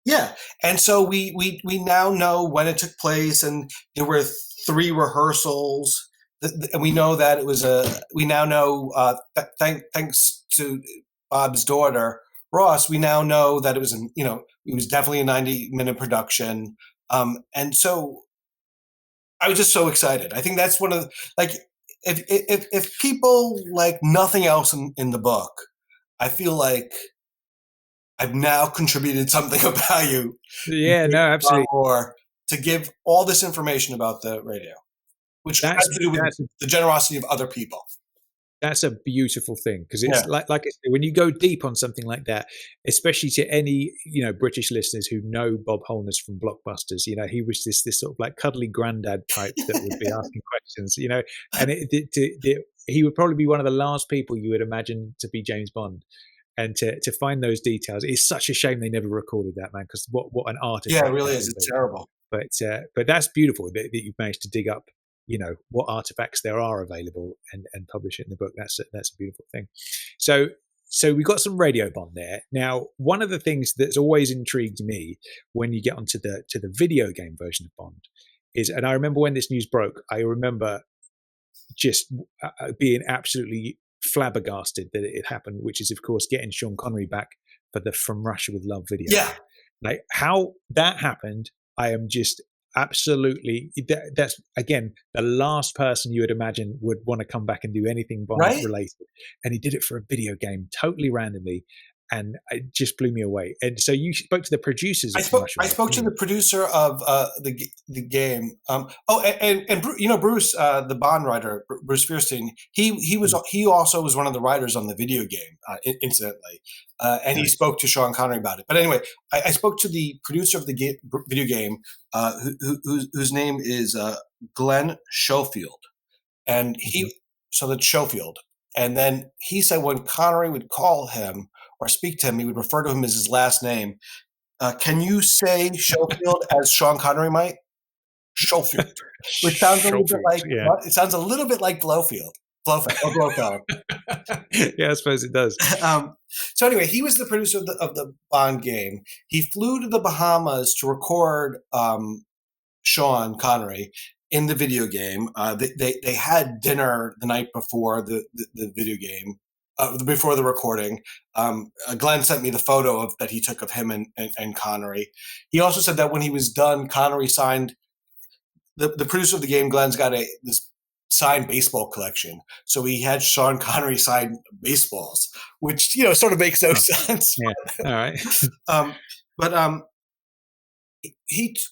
Yeah, and so we now know when it took place, and there were 3 rehearsals, and we know that it was we now know thanks to Bob's daughter Ross, we now know that it was it was definitely a 90-minute production, and so I was just so excited. I think that's one of if people like nothing else in the book, I feel like I've now contributed something of value. Yeah, no, absolutely. Or to give all this information about the radio, which has to do with the generosity of other people. That's a beautiful thing, because it's like I say, when you go deep on something like that, especially to any British listeners who know Bob Holness from Blockbusters, he was this sort of like cuddly granddad type that would be asking questions, and he would probably be one of the last people you would imagine to be James Bond. And to find those details, it's such a shame they never recorded that, man. Because what an artist! Yeah, it really is. It's terrible. But that's beautiful that you've managed to dig up, what artifacts there are available and publish it in the book. That's a beautiful thing. So we got some radio Bond there. Now, one of the things that's always intrigued me when you get onto the video game version of Bond is, and I remember when this news broke, I remember just being absolutely flabbergasted that it happened, which is of course getting Sean Connery back for the From Russia with Love video. Yeah, like how that happened, I am just absolutely that's again the last person you would imagine would want to come back and do anything Bond related, and he did it for a video game totally randomly, and it just blew me away. And so you spoke to the producers. I spoke to the producer of the game. And Bruce, the Bond writer, Bruce Fierstein. He also was one of the writers on the video game, incidentally, and he spoke to Sean Connery about it. But anyway, I spoke to the producer of the video game, whose name is Glenn Schofield, and that's Schofield. And then he said when Connery would call him or speak to him, he would refer to him as his last name. Can you say Schofield as Sean Connery might? Schofield, which sounds a little bit like it sounds a little bit like Blofeld. Yeah, I suppose it does. So anyway, he was the producer of the Bond game. He flew to the Bahamas to record Sean Connery in the video game. They had dinner the night before the video game. Before the recording, Glenn sent me the photo that he took of him and Connery. He also said that when he was done, Connery signed the producer of the game. Glenn's got this signed baseball collection, so he had Sean Connery sign baseballs, which sort of makes no sense. Yeah. All right.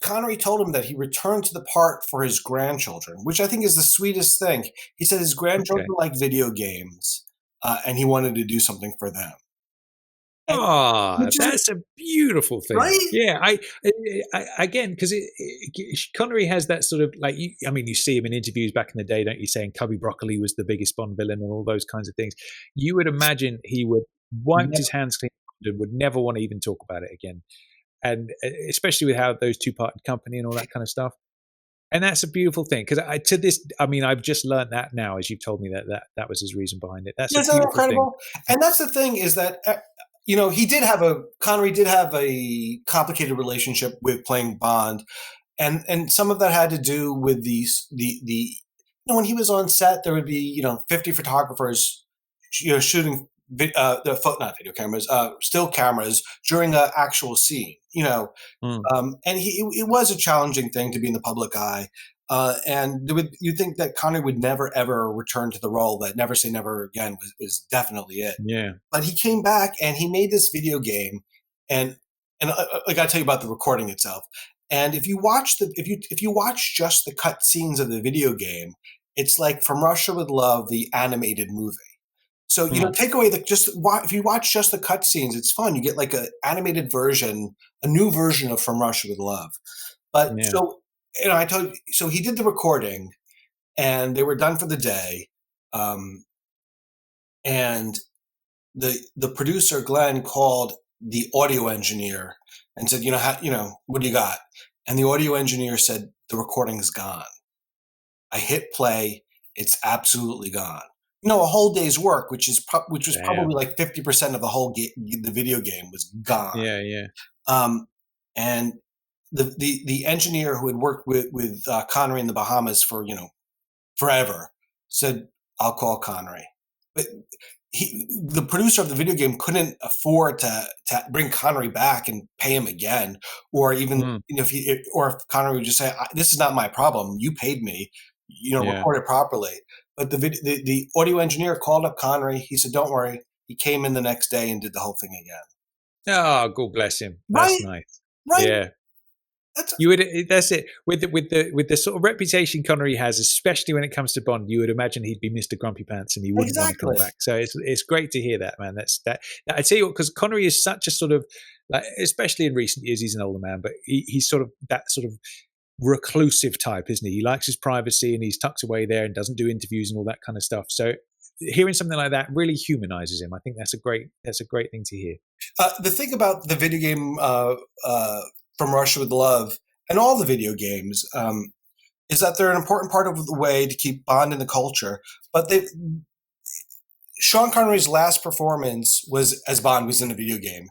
Connery told him that he returned to the part for his grandchildren, which I think is the sweetest thing. He said his grandchildren like video games. And he wanted to do something for them. That's a beautiful thing, right? Yeah, I again, because Connery has that sort of like, you see him in interviews back in the day, don't you? Saying Cubby Broccoli was the biggest Bond villain and all those kinds of things. You would imagine he would wipe his hands clean and would never want to even talk about it again, and especially with how those two parted company and all that kind of stuff. And that's a beautiful thing, because I've just learned that now, as you've told me that was his reason behind it. That's incredible thing. And that's the thing is that Connery did have a complicated relationship with playing Bond, and some of that had to do with when he was on set, there would be 50 photographers shooting not video cameras, still cameras during the actual scene, and it was a challenging thing to be in the public eye. And you think that Connery would never, ever return to the role, that Never Say Never Again was definitely it. Yeah. But he came back and he made this video game, and I got to tell you about the recording itself. And if you watch if you watch just the cut scenes of the video game, it's like From Russia with Love, the animated movie. So, take away if you watch just the cutscenes, it's fun. You get like an animated version, a new version of From Russia with Love. But so I told you, so he did the recording, and they were done for the day, and the producer Glenn called the audio engineer and said, what do you got? And the audio engineer said, the recording is gone. I hit play, it's absolutely gone. A whole day's work, which was probably like 50% of the whole the video game was gone. Yeah. And the engineer who had worked with Connery in the Bahamas for forever said, I'll call Connery. But the producer of the video game couldn't afford to bring Connery back and pay him again, or even if Connery would just say, "This is not my problem. You paid me. Record it properly." But the audio engineer called up Connery. He said, "Don't worry." He came in the next day and did the whole thing again. Oh, God bless him. That's nice. Right. Yeah. That's it. With the sort of reputation Connery has, especially when it comes to Bond, you would imagine he'd be Mr. Grumpy Pants and he wouldn't want to come back. So it's great to hear that, man. I tell you what, because Connery is such a sort of, like, especially in recent years, he's an older man, but he's sort of that sort of reclusive type, isn't he? He likes his privacy and he's tucked away there and doesn't do interviews and all that kind of stuff. So hearing something like that really humanizes him. I think that's a great thing to hear. The thing about the video game From Russia with Love and all the video games is that they're an important part of the way to keep Bond in the culture. But Sean Connery's last performance as Bond was in a video game.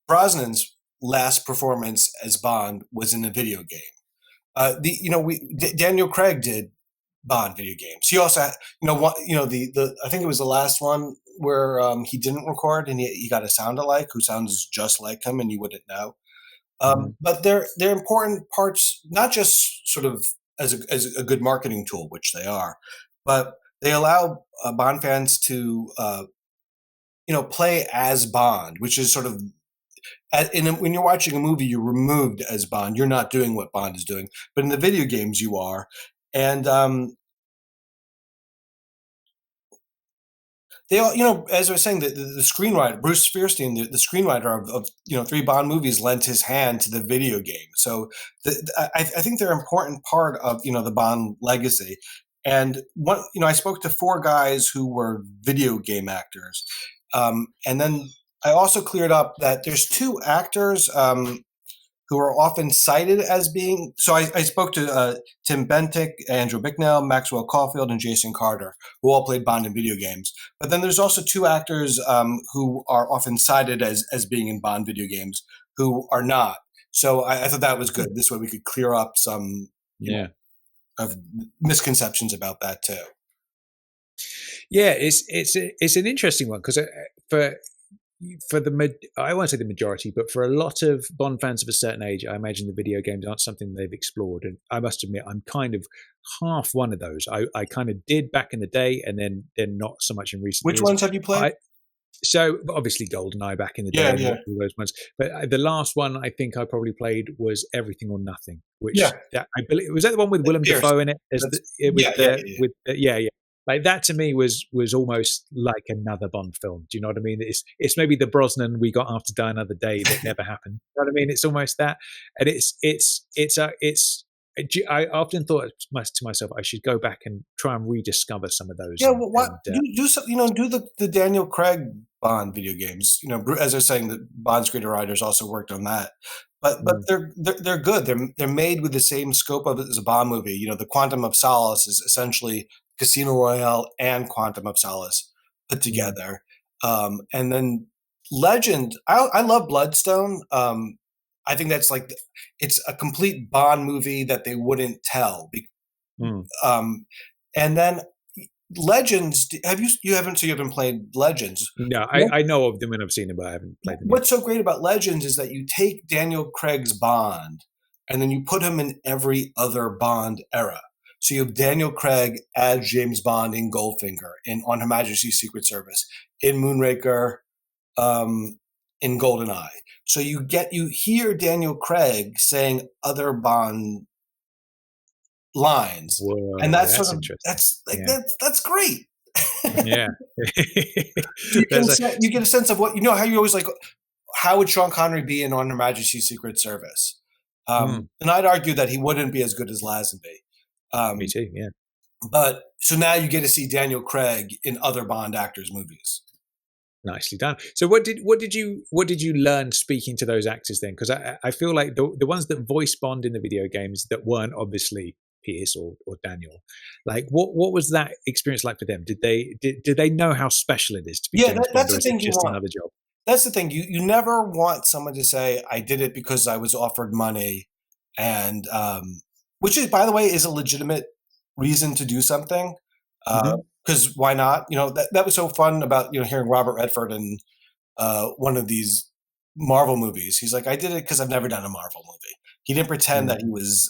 Brosnan's last performance as Bond was in a video game. Daniel Craig did Bond video games. He also had, I think it was the last one where he didn't record and he got a sound-alike who sounds just like him and you wouldn't know. But they're important parts, not just sort of as a good marketing tool, which they are, but they allow Bond fans to play as Bond, which is sort of when you're watching a movie, you're removed as Bond. You're not doing what Bond is doing, but in the video games, you are. And they all, as I was saying, the screenwriter, Bruce Spearstein, the screenwriter of 3 Bond movies, lent his hand to the video game. So I think they're an important part of the Bond legacy. And I spoke to 4 guys who were video game actors, and then I also cleared up that there's 2 actors who are often cited as being. So I spoke to Tim Bentic, Andrew Bicknell, Maxwell Caulfield, and Jason Carter, who all played Bond in video games. But then there's also 2 actors who are often cited as being in Bond video games who are not. So I thought that was good. This way we could clear up some of misconceptions about that too. Yeah, it's an interesting one because for I won't say the majority, but for a lot of Bond fans of a certain age, I imagine the video games aren't something they've explored. And I must admit, I'm kind of half one of those. I kind of did back in the day, and then not so much in recent years. Which ones have you played? So obviously GoldenEye back in the day, all those ones. But the last one I think I probably played was Everything or Nothing, which I believe was that the one with Willem Dafoe in it. Like that to me was almost like another Bond film. Do you know what I mean? It's maybe the Brosnan we got after Die Another Day that never happened. You know what I mean? It's almost that, and I often thought to myself, I should go back and try and rediscover some of those. Yeah, do the Daniel Craig Bond video games. As I was saying, the Bond screenwriters also worked on that. But they're good. They're made with the same scope of it as a Bond movie. The Quantum of Solace is essentially Casino Royale and Quantum of Solace put together. And then Legend, I love Bloodstone. I think that's it's a complete Bond movie that they wouldn't tell. And then Legends, you haven't played Legends? No, I know of them and I've seen them, but I haven't played them. What's so great about Legends is that you take Daniel Craig's Bond and then you put him in every other Bond era. So you have Daniel Craig as James Bond in Goldfinger, On Her Majesty's Secret Service, in Moonraker, in GoldenEye. So you hear Daniel Craig saying other Bond lines. Whoa, and that's that's great. Yeah. You get a sense of what how you always how would Sean Connery be in On Her Majesty's Secret Service? And I'd argue that he wouldn't be as good as Lazenby. Me too. Yeah. But so now you get to see Daniel Craig in other Bond actors' movies. Nicely done. So what did you learn speaking to those actors then? Because I feel like the ones that voice Bond in the video games that weren't obviously Pierce or Daniel, like what was that experience like for them? Did they know how special it is to be James Bond, that's or the is it thing you just want. another job? That's the thing. You never want someone to say, I did it because I was offered money, and which is, by the way, is a legitimate reason to do something. Because why not? That was so fun about hearing Robert Redford in one of these Marvel movies. He's like, I did it because I've never done a Marvel movie. He didn't pretend that he was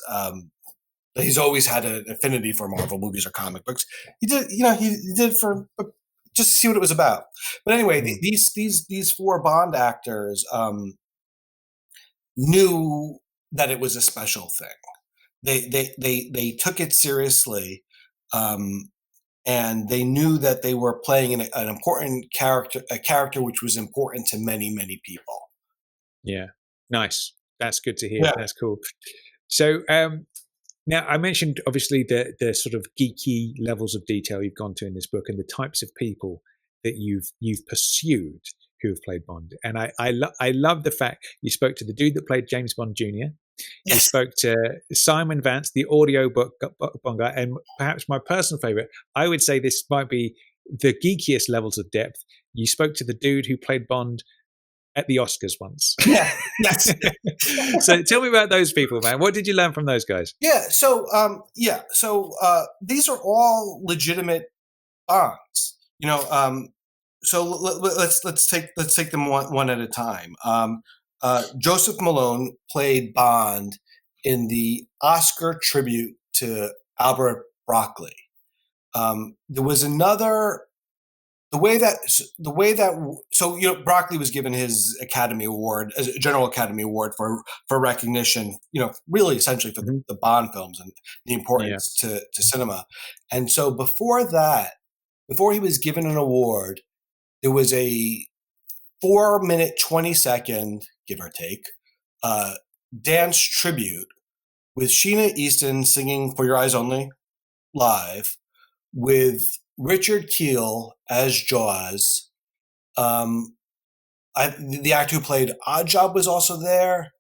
that he's always had an affinity for Marvel movies or comic books. He did, he did for just to see what it was about. But anyway, these four Bond actors knew that it was a special thing. They took it seriously. And they knew that they were playing an important character, a character which was important to many, many people. Yeah, nice. That's good to hear. Yeah. That's cool. So now I mentioned obviously the sort of geeky levels of detail you've gone to in this book and the types of people that you've pursued who have played Bond. And I love the fact you spoke to the dude that played James Bond Jr. Yes. You spoke to Simon Vance, the audiobook Bond guy, and perhaps my personal favorite, I would say this might be the geekiest levels of depth. You spoke to the dude who played Bond at the Oscars once. Yeah. Yes. So tell me about those people, man. What did you learn from those guys? Yeah. So these are all legitimate Bonds. So let's take them one at a time. Joseph Malone played Bond in the Oscar tribute to Albert Broccoli. There was another. Broccoli was given his Academy Award, as a General Academy Award for recognition, really essentially for the Bond films and the importance to cinema. And so before he was given an award, there was a 4-minute, 20-second, give or take, dance tribute with Sheena Easton singing "For Your Eyes Only" live, with Richard Kiel as Jaws. The actor who played Oddjob was also there,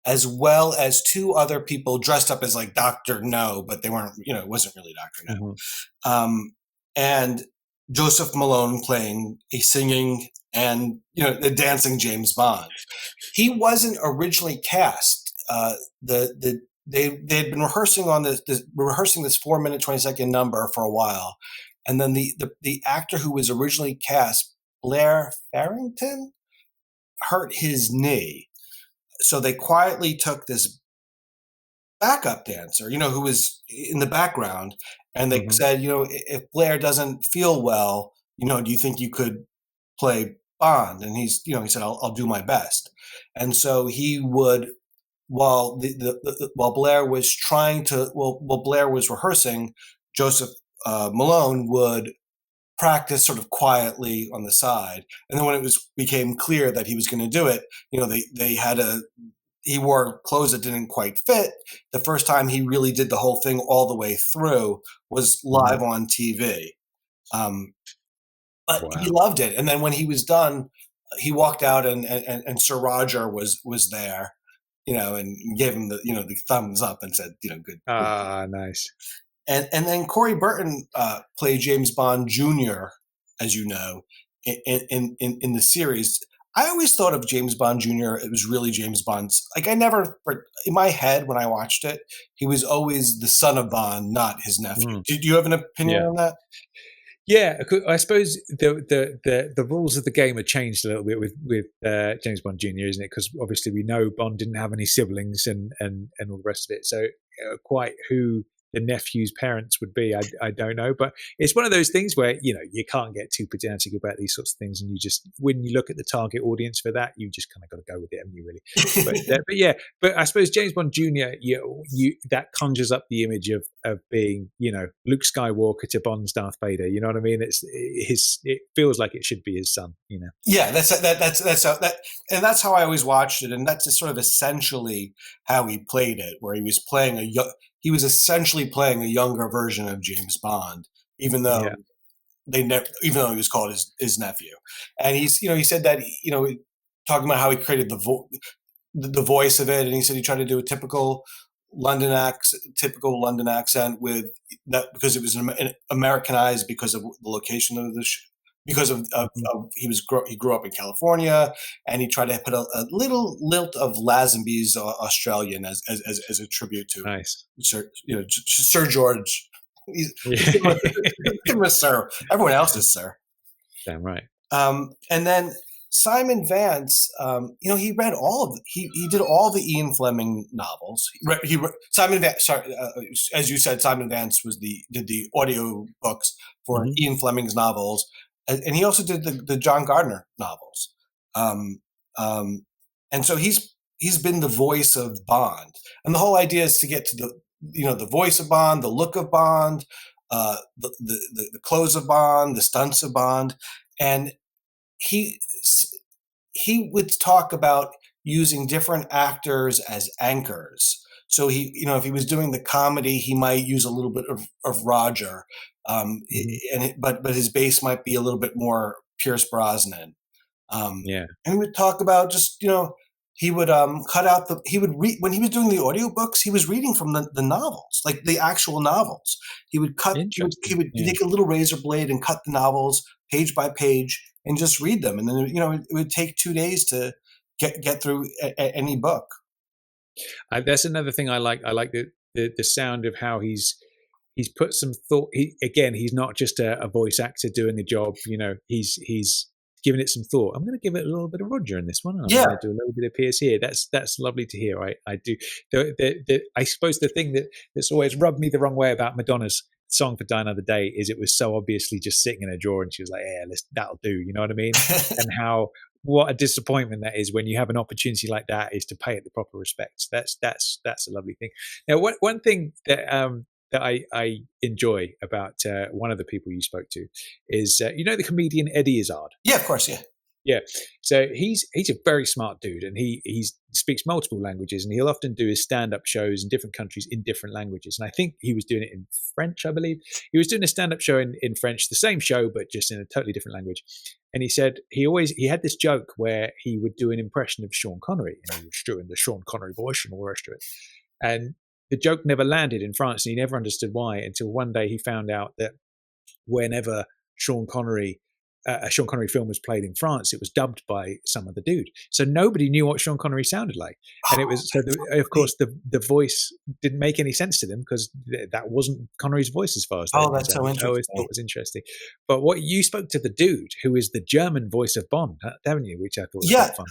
as well as two other people dressed up as like Dr. No, but they weren't, it wasn't really Dr. No. And Joseph Malone playing a singing and the dancing James Bond. He wasn't originally cast. They had been rehearsing on this 4-minute, 20-second number for a while, and then the actor who was originally cast, Blair Farrington, hurt his knee, so they quietly took this backup dancer, who was in the background, and they said, if Blair doesn't feel well, do you think you could play Bond? And he said, I'll do my best. And so he would, while Blair was Blair was rehearsing, Joseph Malone would practice sort of quietly on the side. And then when it became clear that he was going to do it, he wore clothes that didn't quite fit. The first time he really did the whole thing all the way through was live on TV. But He loved it. And then when he was done, he walked out and Sir Roger was there, and gave him the thumbs up and said, good. Ah, nice. And then Corey Burton played James Bond Jr., as you know, in the series. I always thought of James Bond Jr., it was really James Bond's, in my head when I watched it, he was always the son of Bond, not his nephew. Do you have an opinion on that? Yeah, I suppose the rules of the game have changed a little bit with James Bond Jr., isn't it? Because obviously we know Bond didn't have any siblings and all the rest of it. So quite who the nephew's parents would be. I don't know, but it's one of those things where you can't get too pedantic about these sorts of things, and you just, when you look at the target audience for that, you just kind of got to go with it, haven't you, really? But I suppose James Bond Jr. You that conjures up the image of being Luke Skywalker to Bond's Darth Vader. You know what I mean? It feels like it should be his son. Yeah, and that's how I always watched it, and that's sort of essentially how he played it, where he was essentially playing a younger version of James Bond, even though even though he was called his nephew. And he said that talking about how he created the voice of it, and he said he tried to do a typical London accent with that because it was Americanized because of the location of the because of he grew up in California, and he tried to put a little lilt of Lazenby's Australian as a tribute to Sir George. Give him a sir. Everyone else is sir. Damn right. And then Simon Vance, he read he did all the Ian Fleming novels. Simon Vance, as you said, Simon Vance did the audio books for Ian Fleming's novels. And he also did the John Gardner novels, and so he's been the voice of Bond. And the whole idea is to get to the voice of Bond, the look of Bond, the clothes of Bond, the stunts of Bond, and he would talk about using different actors as anchors. So if he was doing the comedy, he might use a little bit of Roger. But his base might be a little bit more Pierce Brosnan. And he would talk about just he would cut out he would read when he was doing the audiobooks. He was reading from the novels, like the actual novels. He would cut. He would take a little razor blade and cut the novels page by page and just read them. And then it would take 2 days to get through any book. That's another thing I like. I like the sound of how he's put some thought. He's not just a voice actor doing a job. He's given it some thought. I'm going to give it a little bit of Roger in this one. I'm going to do a little bit of Pierce here. That's lovely to hear. I do. I suppose the thing that's always rubbed me the wrong way about Madonna's song for Die Another Day is it was so obviously just sitting in a drawer, and she was like, "Yeah, that'll do." You know what I mean? And what a disappointment that is when you have an opportunity like that, is to pay it the proper respect. That's a lovely thing. Now, one thing that I enjoy about one of the people you spoke to is the comedian Eddie Izzard. Yeah, of course, yeah. Yeah, so he's a very smart dude, and he speaks multiple languages, and he'll often do his stand-up shows in different countries in different languages. And I think he was doing it in French, I believe. He was doing a stand-up show in French, the same show, but just in a totally different language. And he said he had this joke where he would do an impression of Sean Connery, and he was doing the Sean Connery voice and all the rest of it. And the joke never landed in France, and he never understood why, until one day he found out that whenever a Sean Connery film was played in France, it was dubbed by some other dude. So nobody knew what Sean Connery sounded like. And it was, of course, the voice didn't make any sense to them because that wasn't Connery's voice as far as they that's so interesting. I always thought it was interesting. But what you spoke to the dude who is the German voice of Bond, haven't you? Which I thought was quite fun.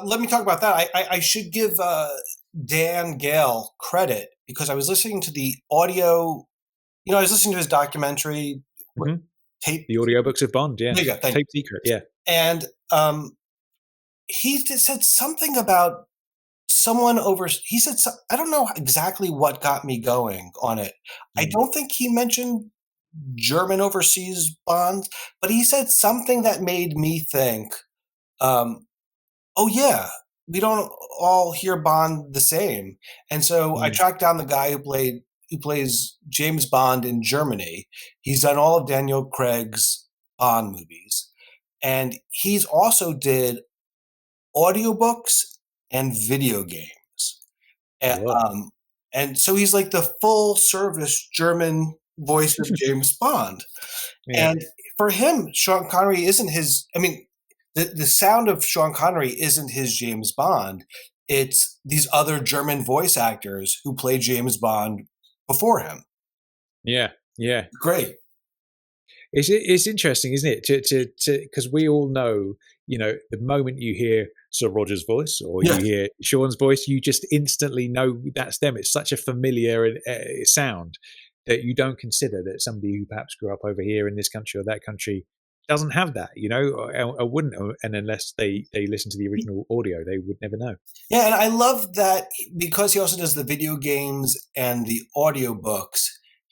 Let me talk about that. I should give Dan Gale credit because I was listening to the audio. I was listening to his documentary. The audiobooks of Bond, yeah. There you go, Tape Secret, yeah. And he said something about someone he said, I don't know exactly what got me going on it. I don't think he mentioned German overseas Bond, but he said something that made me think, we don't all hear Bond the same. And so I tracked down the guy who plays James Bond in Germany. He's done all of Daniel Craig's Bond movies. And he's also did audiobooks and video games. And so he's like the full service German voice of James Bond. Yeah. And for him, Sean Connery isn't the sound of Sean Connery isn't his James Bond. It's these other German voice actors who play James Bond before him. Yeah. Great. It's interesting, isn't it? Because we all know, the moment you hear Sir Roger's voice or you hear Sean's voice, you just instantly know that's them. It's such a familiar sound that you don't consider that somebody who perhaps grew up over here in this country or that country doesn't have that, or wouldn't, and unless they listen to the original audio, they would never know. Yeah, and I love that because he also does the video games and the audiobooks.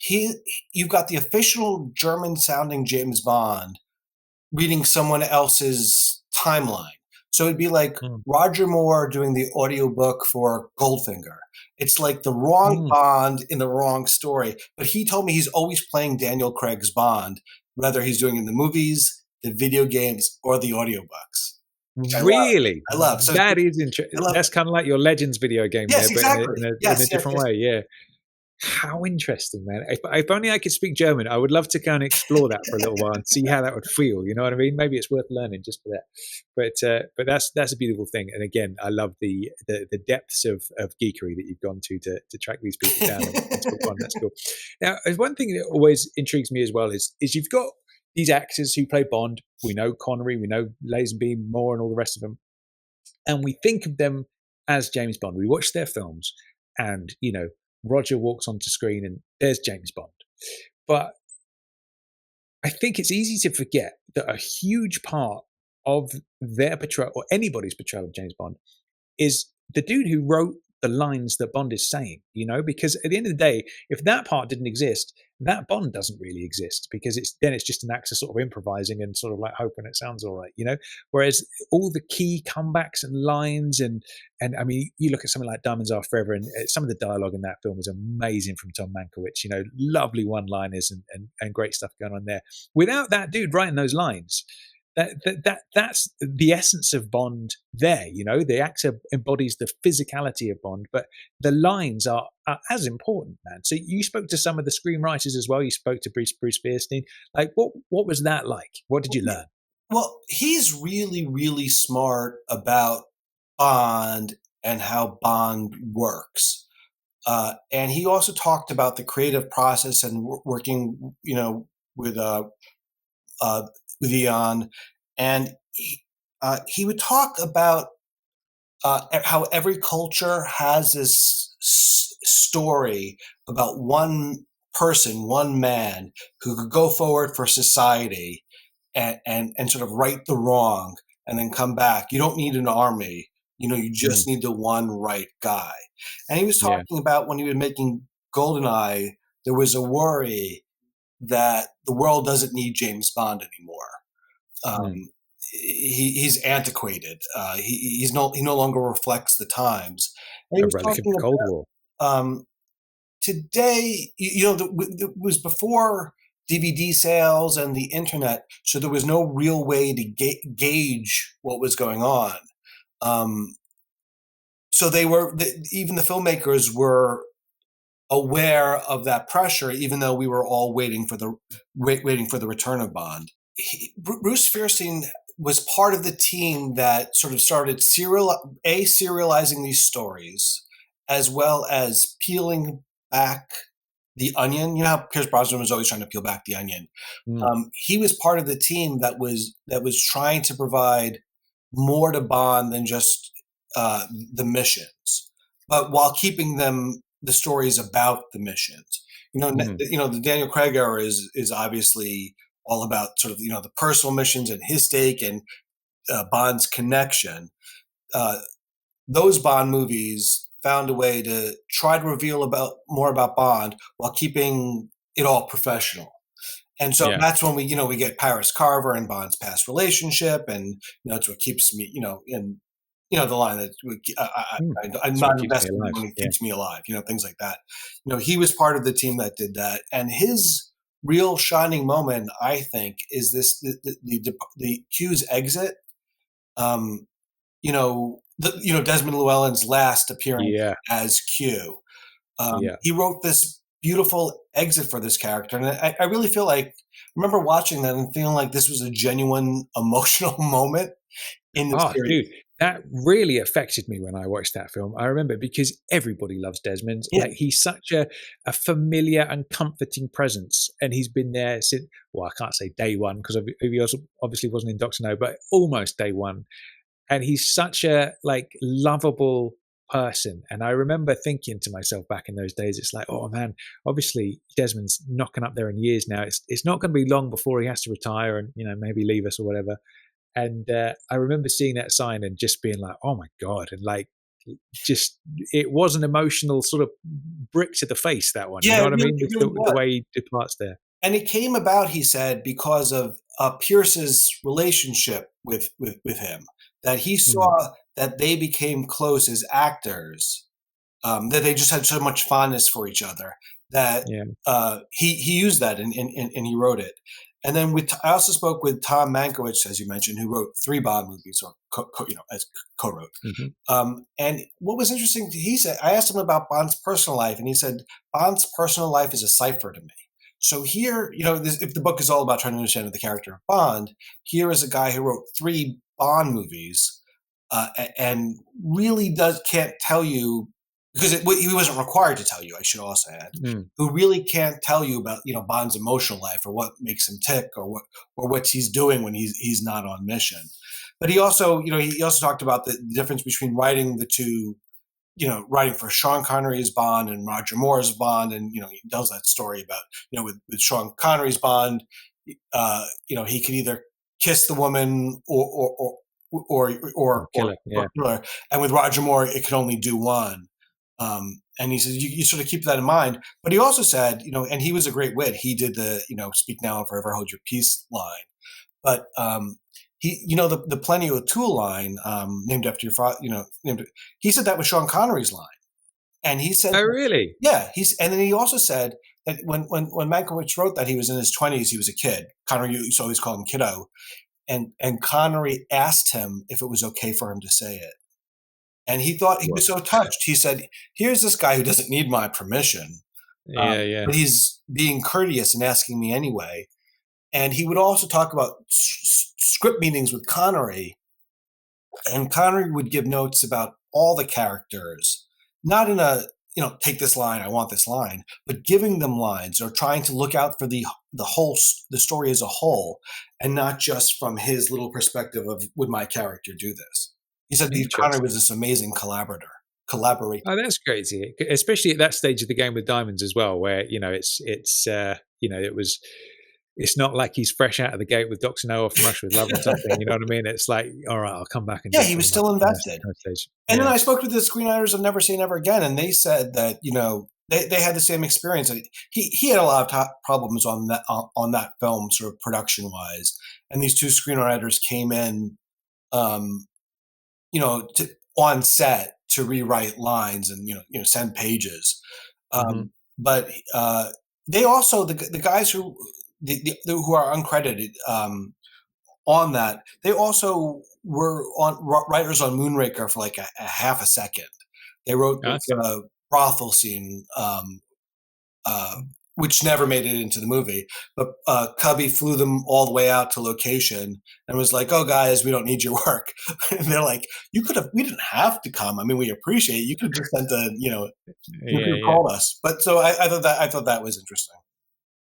You've got the official German-sounding James Bond reading someone else's timeline. So it'd be like Roger Moore doing the audiobook for Goldfinger. It's like the wrong Bond in the wrong story. But he told me he's always playing Daniel Craig's Bond, whether he's doing it in the movies, the video games, or the audiobooks. Really? I love. So that is interesting. That's kind of like your Legends video game, yes, there, exactly. but in a different way. Yeah. How interesting, man. If only I could speak German, I would love to kind of explore that for a little while and see how that would feel. You know what I mean? Maybe it's worth learning just for that. But that's a beautiful thing. And again, I love the depths of geekery that you've gone to track these people down and to put on. That's cool. Now, one thing that always intrigues me as well is you've got these actors who play Bond. We know Connery, we know Lazenby, Moore, and all the rest of them. And we think of them as James Bond. We watch their films and, Roger walks onto screen and there's James Bond. But I think it's easy to forget that a huge part of their portrayal, or anybody's portrayal of James Bond, is the dude who wrote the lines that Bond is saying, because at the end of the day, if that part didn't exist, that Bond doesn't really exist, because it's just an actor sort of improvising and sort of like hoping it sounds all right, whereas all the key comebacks and lines and I mean, you look at something like Diamonds Are Forever and some of the dialogue in that film is amazing from Tom Mankiewicz, lovely one-liners and great stuff going on there. Without that dude writing those lines, that's the essence of Bond there, the actor embodies the physicality of Bond, but the lines are as important, man. So you spoke to some of the screenwriters as well. You spoke to Bruce Bierstein. Like, what was that like? What did you learn? Well, he's really, really smart about Bond and how Bond works. And he also talked about the creative process and working, with Eon, and he would talk about how every culture has this story about one person, one man who could go forward for society and sort of right the wrong and then come back. You don't need an army, you just need the one right guy. And he was talking about when he was making GoldenEye, there was a worry that the world doesn't need James Bond anymore. He's antiquated. He no longer reflects the times. And he was talking about Cold War. Today, it was before DVD sales and the internet, so there was no real way to gauge what was going on. So even the filmmakers were aware of that pressure, even though we were all waiting for the return of Bond. Bruce Bierstein was part of the team that sort of started serializing these stories, as well as peeling back the onion. You know how Pierce Brosnan was always trying to peel back the onion. He was part of the team that was trying to provide more to Bond than just the missions, but while keeping the stories about the missions. The Daniel Craig era is obviously all about sort of the personal missions and his stake and Bond's connection. Those Bond movies found a way to try to reveal more about Bond while keeping it all professional. And so that's when we get Paris Carver and Bond's past relationship, and that's what keeps me, in the line that I'm not invested in when it keeps me alive, things like that. He was part of the team that did that, and his real shining moment, I think, is the Q's exit. Desmond Llewellyn's last appearance as Q. He wrote this beautiful exit for this character, and I really feel like I remember watching that and feeling like this was a genuine emotional moment in the series. Dude, that really affected me when I watched that film. I remember because everybody loves Desmond. Like, he's such a familiar and comforting presence, and he's been there since, I can't say day one because he obviously wasn't in Doctor No, but almost day one. and he's such a like lovable person. And I remember thinking to myself back in those days, it's like, oh man, obviously Desmond's knocking up there in years now. It's not going to be long before he has to retire and maybe leave us or whatever. And I remember seeing that sign and just being like, oh my God. And like, just, it was an emotional sort of brick to the face, that one. Yeah, you know what I mean? really The way he departs there. And it came about, he said, because of Pierce's relationship with him, that he saw that they became close as actors, that they just had so much fondness for each other, that he used that and he wrote it. And then I also spoke with Tom Mankiewicz, as you mentioned, who wrote 3 Bond movies, or as co-wrote. And what was interesting, he said, I asked him about Bond's personal life, and he said Bond's personal life is a cipher to me. So here, if the book is all about trying to understand the character of Bond, here is a guy who wrote 3 Bond movies, and really can't tell you, because he wasn't required to tell you, I should also add, who really can't tell you about Bond's emotional life, or what makes him tick, or what he's doing when he's not on mission. But he also talked about the difference between writing the two, writing for Sean Connery's Bond and Roger Moore's Bond, and he tells that story about with Sean Connery's Bond, he could either kiss the woman or kill her, and with Roger Moore it could only do one. And he says you sort of keep that in mind. But he also said, and he was a great wit. He did the "Speak now and forever hold your peace" line, but he the "Plenty O'Toole" line, named after your father, he said that was Sean Connery's line, and he said, "Oh, really?" Yeah. And then he also said that when Mankiewicz wrote that, he was in his 20s, he was a kid. Connery used to always call him kiddo, and Connery asked him if it was okay for him to say it. And he thought, he was so touched. He said, here's this guy who doesn't need my permission. But he's being courteous and asking me anyway. And he would also talk about script meetings with Connery. And Connery would give notes about all the characters, not in a, take this line, I want this line, but giving them lines, or trying to look out for the story as a whole, and not just from his little perspective of, would my character do this? He said Connery was this amazing collaborator. Oh, that's great to hear, especially at that stage of the game with Diamonds as well, where it's not like he's fresh out of the gate with Dr. No from Russia with Love or something. You know what I mean? It's like, all right, I'll come back and he was still invested. And then I spoke with the screenwriters of Never Say Never Again, and they said that they had the same experience. He had a lot of problems on that film, sort of production wise, and these 2 screenwriters came in. On set to rewrite lines and send pages, but they also the guys who are uncredited on that, they also were writers on Moonraker for like a half a second. They wrote the brothel scene, which never made it into the movie. But Cubby flew them all the way out to location and was like, "Oh, guys, we don't need your work." And they're like, we didn't have to come. I mean, we appreciate it. You could have just sent you could have called us." But so I thought that was interesting.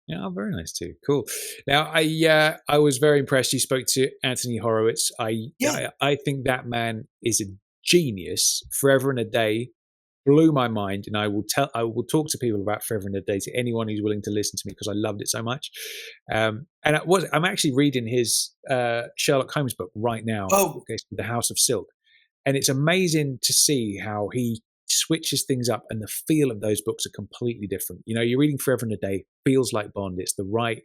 Yeah, very nice too. Cool. Now, I was very impressed. You spoke to Anthony Horowitz. I think that man is a genius. Forever and a Day blew my mind, and I will talk to people about Forever and a Day, to anyone who's willing to listen to me, because I loved it so much. And I'm actually reading his Sherlock Holmes book right now. The House of Silk, and it's amazing to see how he switches things up, and the feel of those books are completely different. You're reading Forever and a Day, feels like Bond. It's the right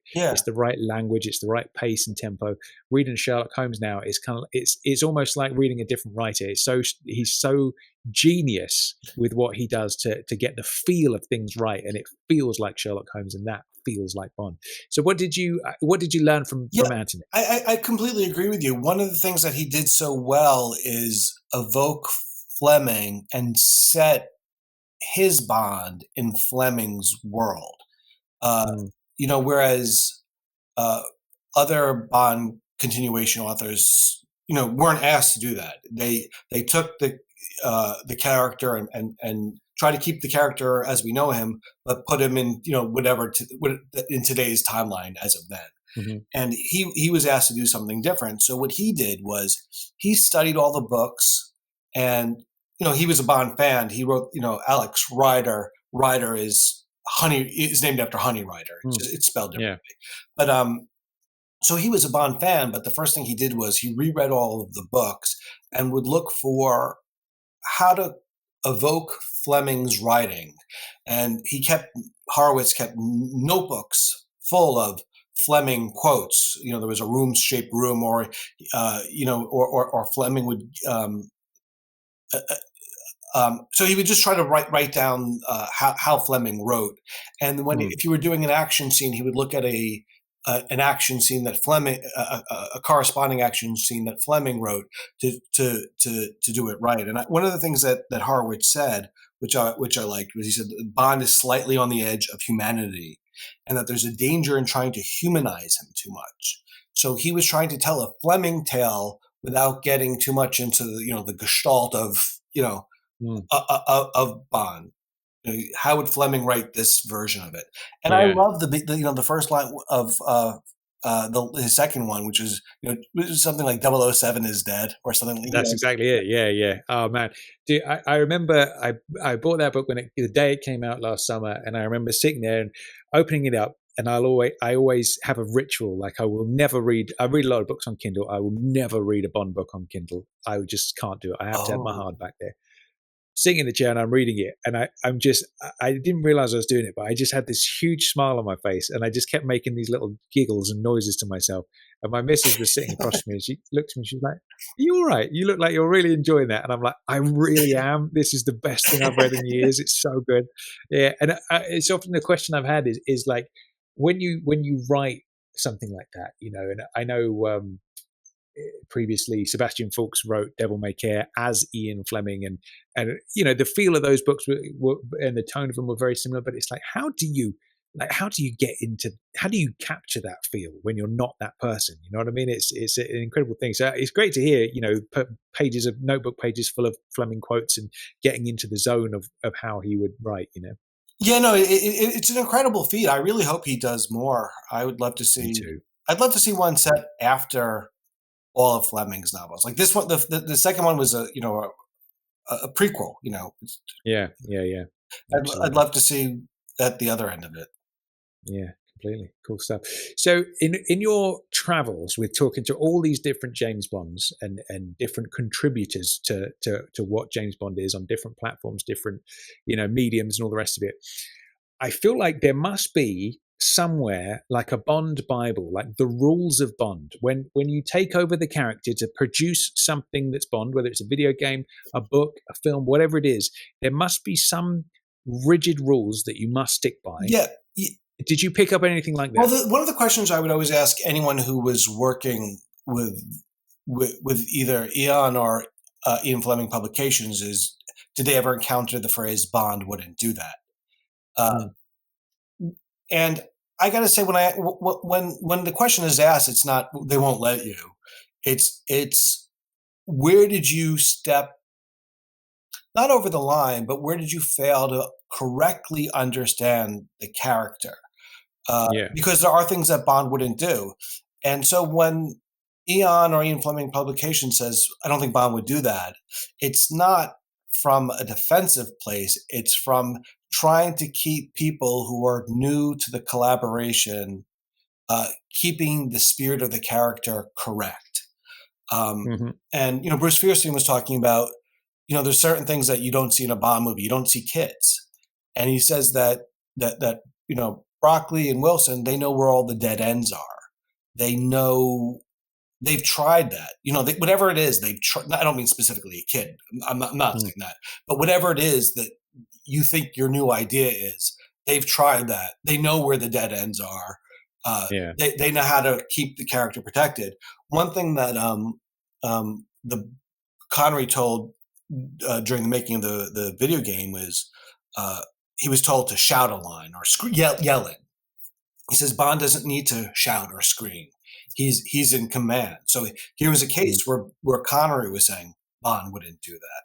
language, it's the right pace and tempo. Reading Sherlock Holmes now is it's almost like reading a different writer. He's so genius with what he does to get the feel of things right, and it feels like Sherlock Holmes, and that feels like Bond. So what did you learn from Anthony? I completely agree with you. One of the things that he did so well is evoke Fleming and set his Bond in Fleming's world. Whereas other Bond continuation authors, weren't asked to do that. They took the character and try to keep the character as we know him, but put him in, whatever in today's timeline as of then. And he was asked to do something different. So what he did was he studied all the books, and he was a Bond fan. He wrote, Alex Rider. Rider is named after Honey Rider. It's spelled differently. But so he was a Bond fan. But the first thing he did was he reread all of the books and would look for how to evoke Fleming's writing. And Horowitz kept notebooks full of Fleming quotes. There was a room-shaped room, or Fleming would. So he would just try to write down how Fleming wrote, and if you were doing an action scene, he would look at an action scene that Fleming, a corresponding action scene that Fleming wrote to do it right. And one of the things that Horowitz said, which I liked, was he said Bond is slightly on the edge of humanity, and that there's a danger in trying to humanize him too much. So he was trying to tell a Fleming tale without getting too much into the gestalt of of Bond. How would Fleming write this version of it? And I love the first line of his second one, which is something like 007 is dead or something. That's exactly it. Yeah. Oh man, dude, I remember I bought that book the day it came out last summer, and I remember sitting there and opening it up. And I always have a ritual. Like I will never read. I read a lot of books on Kindle. I will never read a Bond book on Kindle. I just can't do it. I have to have my hardback there. Sitting in the chair and I'm reading it, and I didn't realize I was doing it, but I just had this huge smile on my face, and I just kept making these little giggles and noises to myself. And my missus was sitting across from me, and she looked at me, she's like, "Are you all right? You look like you're really enjoying that." And I'm like, "I really am. This is the best thing I've read in years. It's so good." Yeah, and it's often the question I've had is like, when you write something like that, and I know previously Sebastian Faulks wrote Devil May Care as Ian Fleming, and the feel of those books were and the tone of them were very similar. But it's like, how do you capture that feel when you're not that person? You know what I mean? It's an incredible thing. So it's great to hear notebook pages full of Fleming quotes and getting into the zone of how he would write. Yeah, no, it's an incredible feat. I really hope he does more. I would love to see. Me too. I'd love to see one set after all of Fleming's novels. Like this one, the second one was a prequel. Yeah. I'd love to see at the other end of it. Yeah, completely cool stuff. So in your travels with talking to all these different James Bonds and different contributors to what James Bond is on different platforms, different mediums and all the rest of it, I feel like there must be somewhere like a Bond Bible, like the rules of Bond. When you take over the character to produce something that's Bond, whether it's a video game, a book, a film, whatever it is, there must be some rigid rules that you must stick by. Yeah. Did you pick up anything like that? Well, one of the questions I would always ask anyone who was working with either Eon or Ian Fleming Publications is, did they ever encounter the phrase "Bond wouldn't do that"? And I got to say, when the question is asked, it's not they won't let you. It's where did you step, not over the line, but where did you fail to correctly understand the character? Because there are things that Bond wouldn't do. And so when Eon or Ian Fleming Publication says, I don't think Bond would do that, it's not from a defensive place. It's from trying to keep people who are new to the collaboration, keeping the spirit of the character correct. And, Bruce Fierstein was talking about, there's certain things that you don't see in a Bond movie. You don't see kids. And he says that Broccoli and Wilson, they know where all the dead ends are. They know they've tried that. Whatever it is, they've tried. I don't mean specifically a kid. I'm not saying that. But whatever it is that you think your new idea is, they've tried that. They know where the dead ends are. They know how to keep the character protected. One thing that the Connery told during the making of the video game was he was told to shout a line or yell it. He says Bond doesn't need to shout or scream. He's in command. So here was a case where Connery was saying Bond wouldn't do that.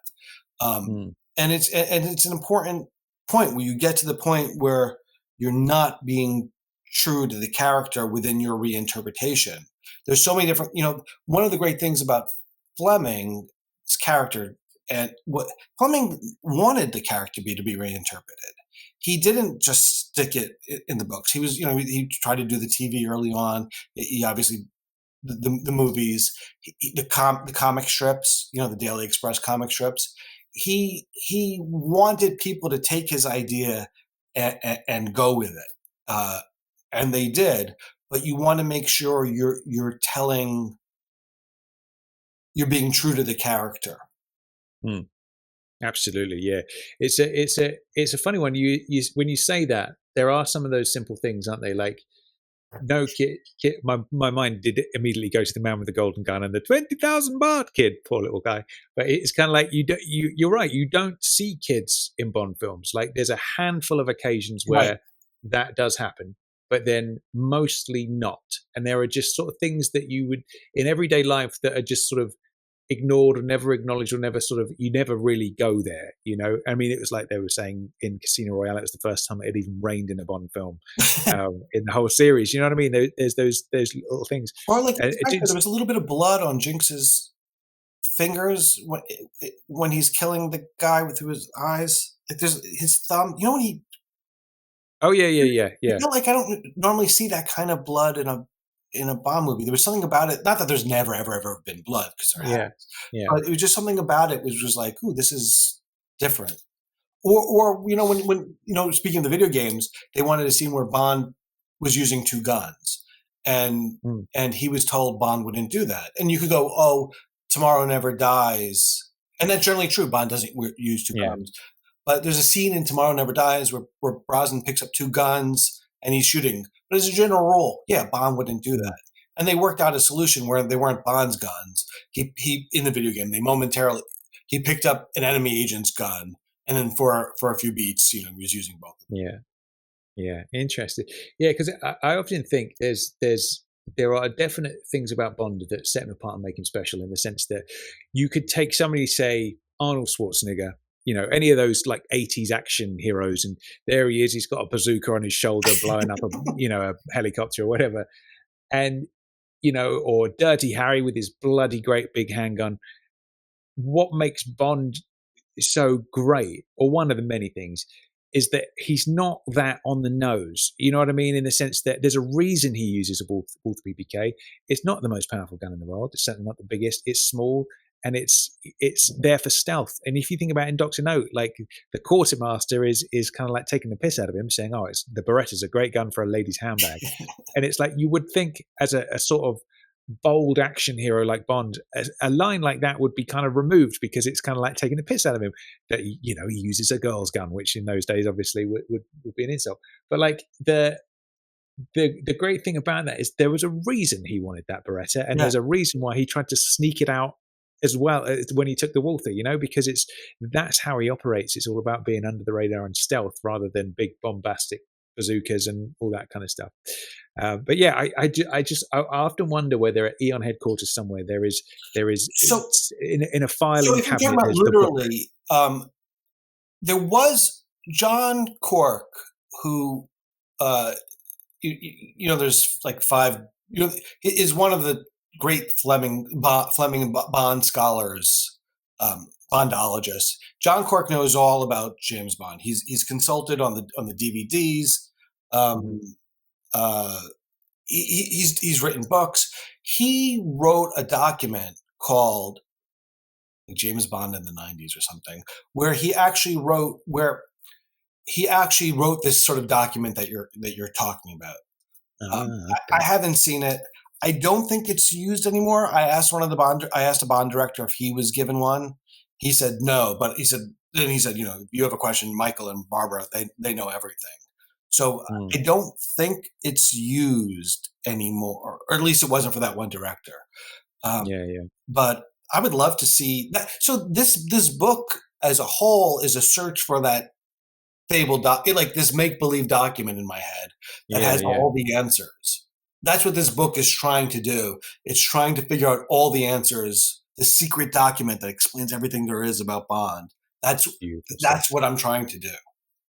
And it's an important point where you get to the point where you're not being true to the character within your reinterpretation. There's so many different, one of the great things about Fleming's character, and what Fleming wanted the character to be reinterpreted. He didn't just stick it in the books. He was, he tried to do the TV early on. He obviously, the movies, the comic strips, the Daily Express comic strips. He wanted people to take his idea and go with it. And they did, but you want to make sure you're being true to the character. Absolutely, yeah. It's a funny one. You when you say that, there are some of those simple things, aren't they? Like, no kid. My mind did immediately go to the man with the golden gun and the 20,000 baht kid, poor little guy. But it's kind of like you're right. You don't see kids in Bond films. Like, there's a handful of occasions where that does happen, but then mostly not. And there are just sort of things that you would in everyday life that are just sort of ignored or never acknowledged or never you never really go there, I mean, it was like they were saying in Casino Royale, it was the first time it had even rained in a Bond film in the whole series, you know what I mean? There's those little things, or like there was a little bit of blood on Jinx's fingers when he's killing the guy through his eyes, like there's his thumb, when he yeah. Like, I don't normally see that kind of blood in a Bond movie. There was something about it. Not that there's never, ever been blood, because there has. Yeah. But it was just something about it which was like, ooh, this is different. Or when speaking of the video games, they wanted a scene where Bond was using two guns, and he was told Bond wouldn't do that. And you could go, oh, Tomorrow Never Dies, and that's generally true. Bond doesn't use two guns, but there's a scene in Tomorrow Never Dies where Brosnan picks up two guns and he's shooting. But as a general rule, Bond wouldn't do that. And they worked out a solution where they weren't Bond's guns. He in the video game, he picked up an enemy agent's gun, and then for a few beats, he was using both of them. Yeah, interesting. Yeah, because I often think there are definite things about Bond that set him apart and make him special, in the sense that you could take somebody, say Arnold Schwarzenegger, any of those like 80s action heroes, and there he is, he's got a bazooka on his shoulder blowing up a helicopter or whatever, and or Dirty Harry with his bloody great big handgun. What makes Bond so great, or one of the many things, is that he's not that on the nose. You know what I mean? In the sense that there's a reason he uses a Walther PPK. It's not the most powerful gun in the world. It's certainly not the biggest. It's small. And it's there for stealth. And if you think about it in Dr. No, like the quartermaster is kind of like taking the piss out of him, saying, "Oh, the Beretta's a great gun for a lady's handbag." And it's like, you would think as a sort of bold action hero like Bond, a line like that would be kind of removed, because it's kind of like taking the piss out of him that he uses a girl's gun, which in those days obviously would be an insult. But like the great thing about that is there was a reason he wanted that Beretta, and there's a reason why he tried to sneak it out as well when he took the Walther, because that's how he operates. It's all about being under the radar and stealth, rather than big bombastic bazookas and all that kind of stuff. But yeah, I often wonder whether at Eon headquarters somewhere there is so in a filing if cabinet. About literally, there was John Cork, who there's like five, is one of the great Fleming Bond scholars, Bondologists. John Cork knows all about James Bond. He's consulted on the DVDs. He's written books. He wrote a document called James Bond in the 90s or something, where he actually wrote this sort of document that you're talking about. Okay. I haven't seen it. I don't think it's used anymore. I asked a Bond director if he was given one. He said no, but he said, if you have a question, Michael and Barbara, they know everything. So I don't think it's used anymore, or at least it wasn't for that one director. But I would love to see that. So this book as a whole is a search for that fabled like this make-believe document in my head that has all the answers. That's what this book is trying to do. It's trying to figure out all the answers, the secret document that explains everything there is about Bond. That's what I'm trying to do.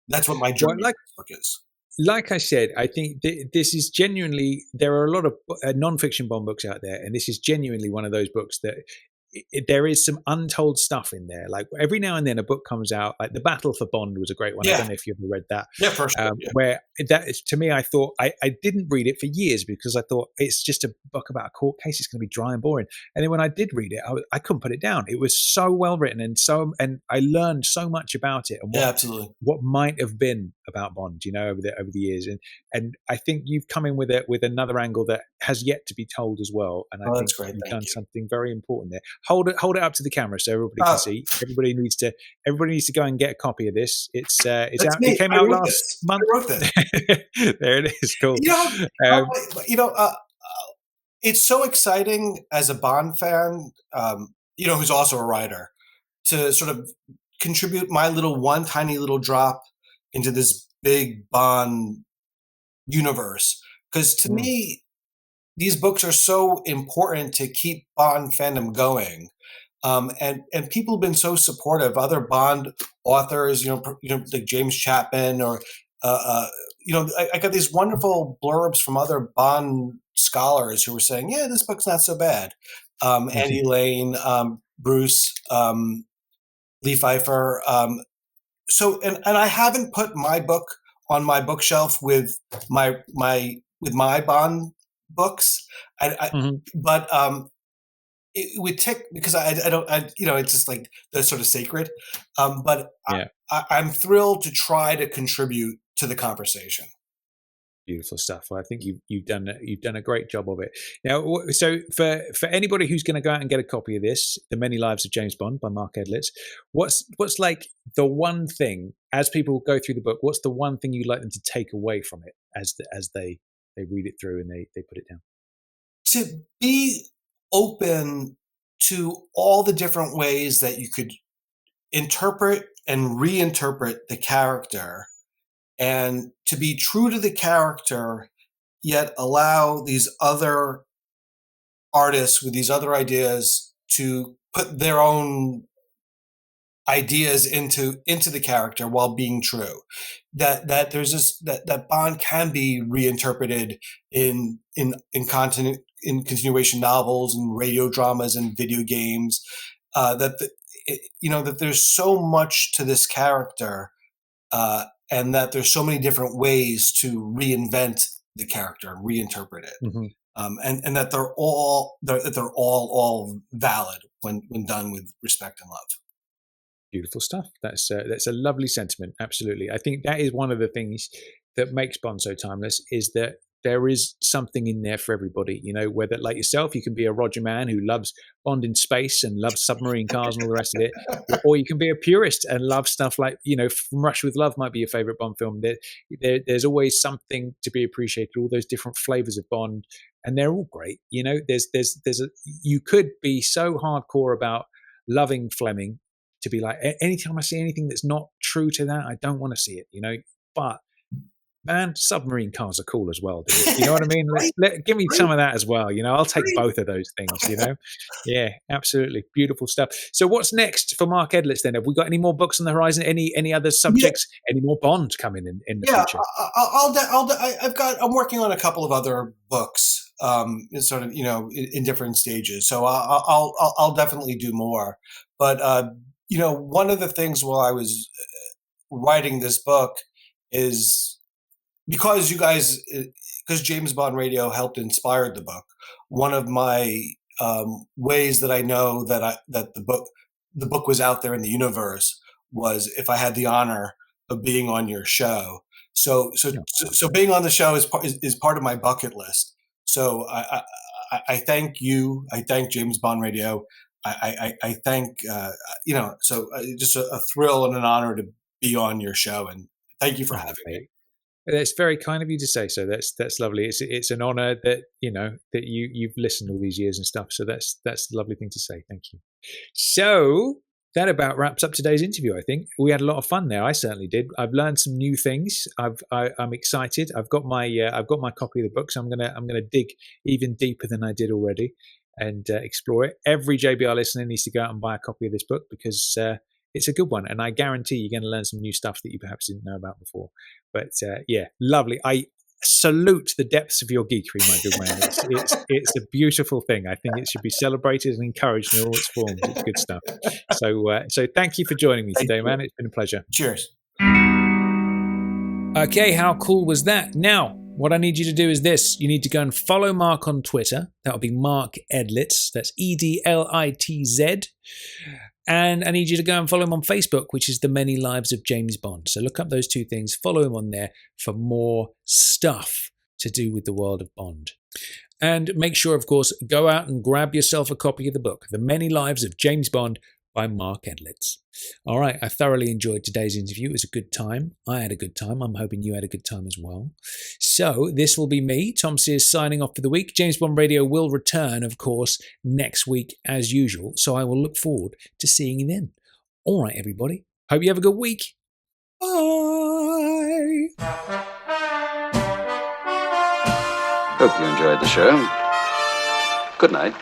That's what my journey book is. like I said, I think this is genuinely, there are a lot of non-fiction Bond books out there, and this is genuinely one of those books that there is some untold stuff in there. Like every now and then a book comes out, like The Battle for Bond was a great one. I don't know if you ever read that. Yeah, for sure. Where that is, to me, I thought, I didn't read it for years because I thought it's just a book about a court case. It's going to be dry and boring. And then when I did read it, I couldn't put it down. It was so well written, and I learned so much about it and absolutely what might have been about Bond, over the years. And I think you've come in with another angle that has yet to be told as well. And I think that's great. you've done something very important there. Hold it up to there, so everybody can see. Everybody needs to go and get a copy of this. It's out. It came out last month. I wrote this. There it is. Cool. It's so exciting as a Bond fan, who's also a writer, to sort of contribute my one tiny little drop into this big Bond universe. Because to me, these books are so important to keep Bond fandom going. And people have been so supportive. Other Bond authors, like James Chapman, or I got these wonderful blurbs from other Bond scholars who were saying, "Yeah, this book's not so bad." Andy Lane, Bruce, Lee Pfeiffer. And I haven't put my book on my bookshelf with my Bond books, but it would tick because I don't, it's just like they're sort of sacred. But I'm thrilled to try to contribute to the conversation. Beautiful stuff. Well, I think you've done a great job of it. Now, so for anybody who's going to go out and get a copy of this, The Many Lives of James Bond by Mark Edlitz, what's like the one thing, as people go through the book, what's the one thing you'd like them to take away from it as they read it through and they put it down? To be open to all the different ways that you could interpret and reinterpret the character, and to be true to the character, yet allow these other artists with these other ideas to put their own ideas into the character while being true. That there's this that Bond can be reinterpreted in continuation novels and radio dramas and video games. That there's so much to this character. And that there's so many different ways to reinvent the character and reinterpret it, and that they're all valid when done with respect and love. Beautiful stuff. That's a lovely sentiment. Absolutely, I think that is one of the things that makes Bond so timeless, is that there is something in there for everybody. Whether, like yourself, you can be a Roger man who loves Bond in space and loves submarine cars and all the rest of it, or you can be a purist and love stuff like, From Russia with Love might be your favorite Bond film. There's always something to be appreciated. All those different flavors of Bond, and they're all great. You could be so hardcore about loving Fleming to be like, anytime I see anything that's not true to that, I don't want to see it. But man, submarine cars are cool as well, dude. You know what I mean? Give me some of that as well. I'll take both of those things, Yeah, absolutely. Beautiful stuff. So what's next for Mark Edlitz then? Have we got any more books on the horizon? Any other subjects? Yeah. Any more Bond coming in the future? I'm working on a couple of other books, sort of, in different stages. So I'll definitely do more. But, one of the things while I was writing this book is, because James Bond Radio helped inspire the book, one of my ways that I know that the book was out there in the universe was if I had the honor of being on your show. So being on the show is part of my bucket list. So I thank you. I thank James Bond Radio. I thank So just a thrill and an honor to be on your show, and thank you for having me. That's very kind of you to say so. That's lovely. It's an honor that that you've listened all these years and stuff. So that's a lovely thing to say. Thank you. So that about wraps up today's interview. I think we had a lot of fun there. I certainly did. I've learned some new things. I'm excited. I've got my copy of the book. So I'm gonna dig even deeper than I did already and explore it. Every JBR listener needs to go out and buy a copy of this book because it's a good one, and I guarantee you're going to learn some new stuff that you perhaps didn't know about before. But yeah, lovely. I salute the depths of your geekery, my good man. It's a beautiful thing. I think it should be celebrated and encouraged in all its forms. It's good stuff. So thank you for joining me today, man. It's been a pleasure. Cheers. Okay, how cool was that? Now, what I need you to do is this. You need to go and follow Mark on Twitter. That would be Mark Edlitz. That's Edlitz. And I need you to go and follow him on Facebook, which is The Many Lives of James Bond. So look up those two things, follow him on there for more stuff to do with the world of Bond. And make sure, of course, go out and grab yourself a copy of the book, The Many Lives of James Bond by Mark Edlitz. All right, I thoroughly enjoyed today's interview. It was a good time. I had a good time. I'm hoping you had a good time as well. So this will be me, Tom Sears, signing off for the week. James Bond Radio will return, of course, next week as usual. So I will look forward to seeing you then. All right, everybody. Hope you have a good week. Bye. Hope you enjoyed the show. Good night.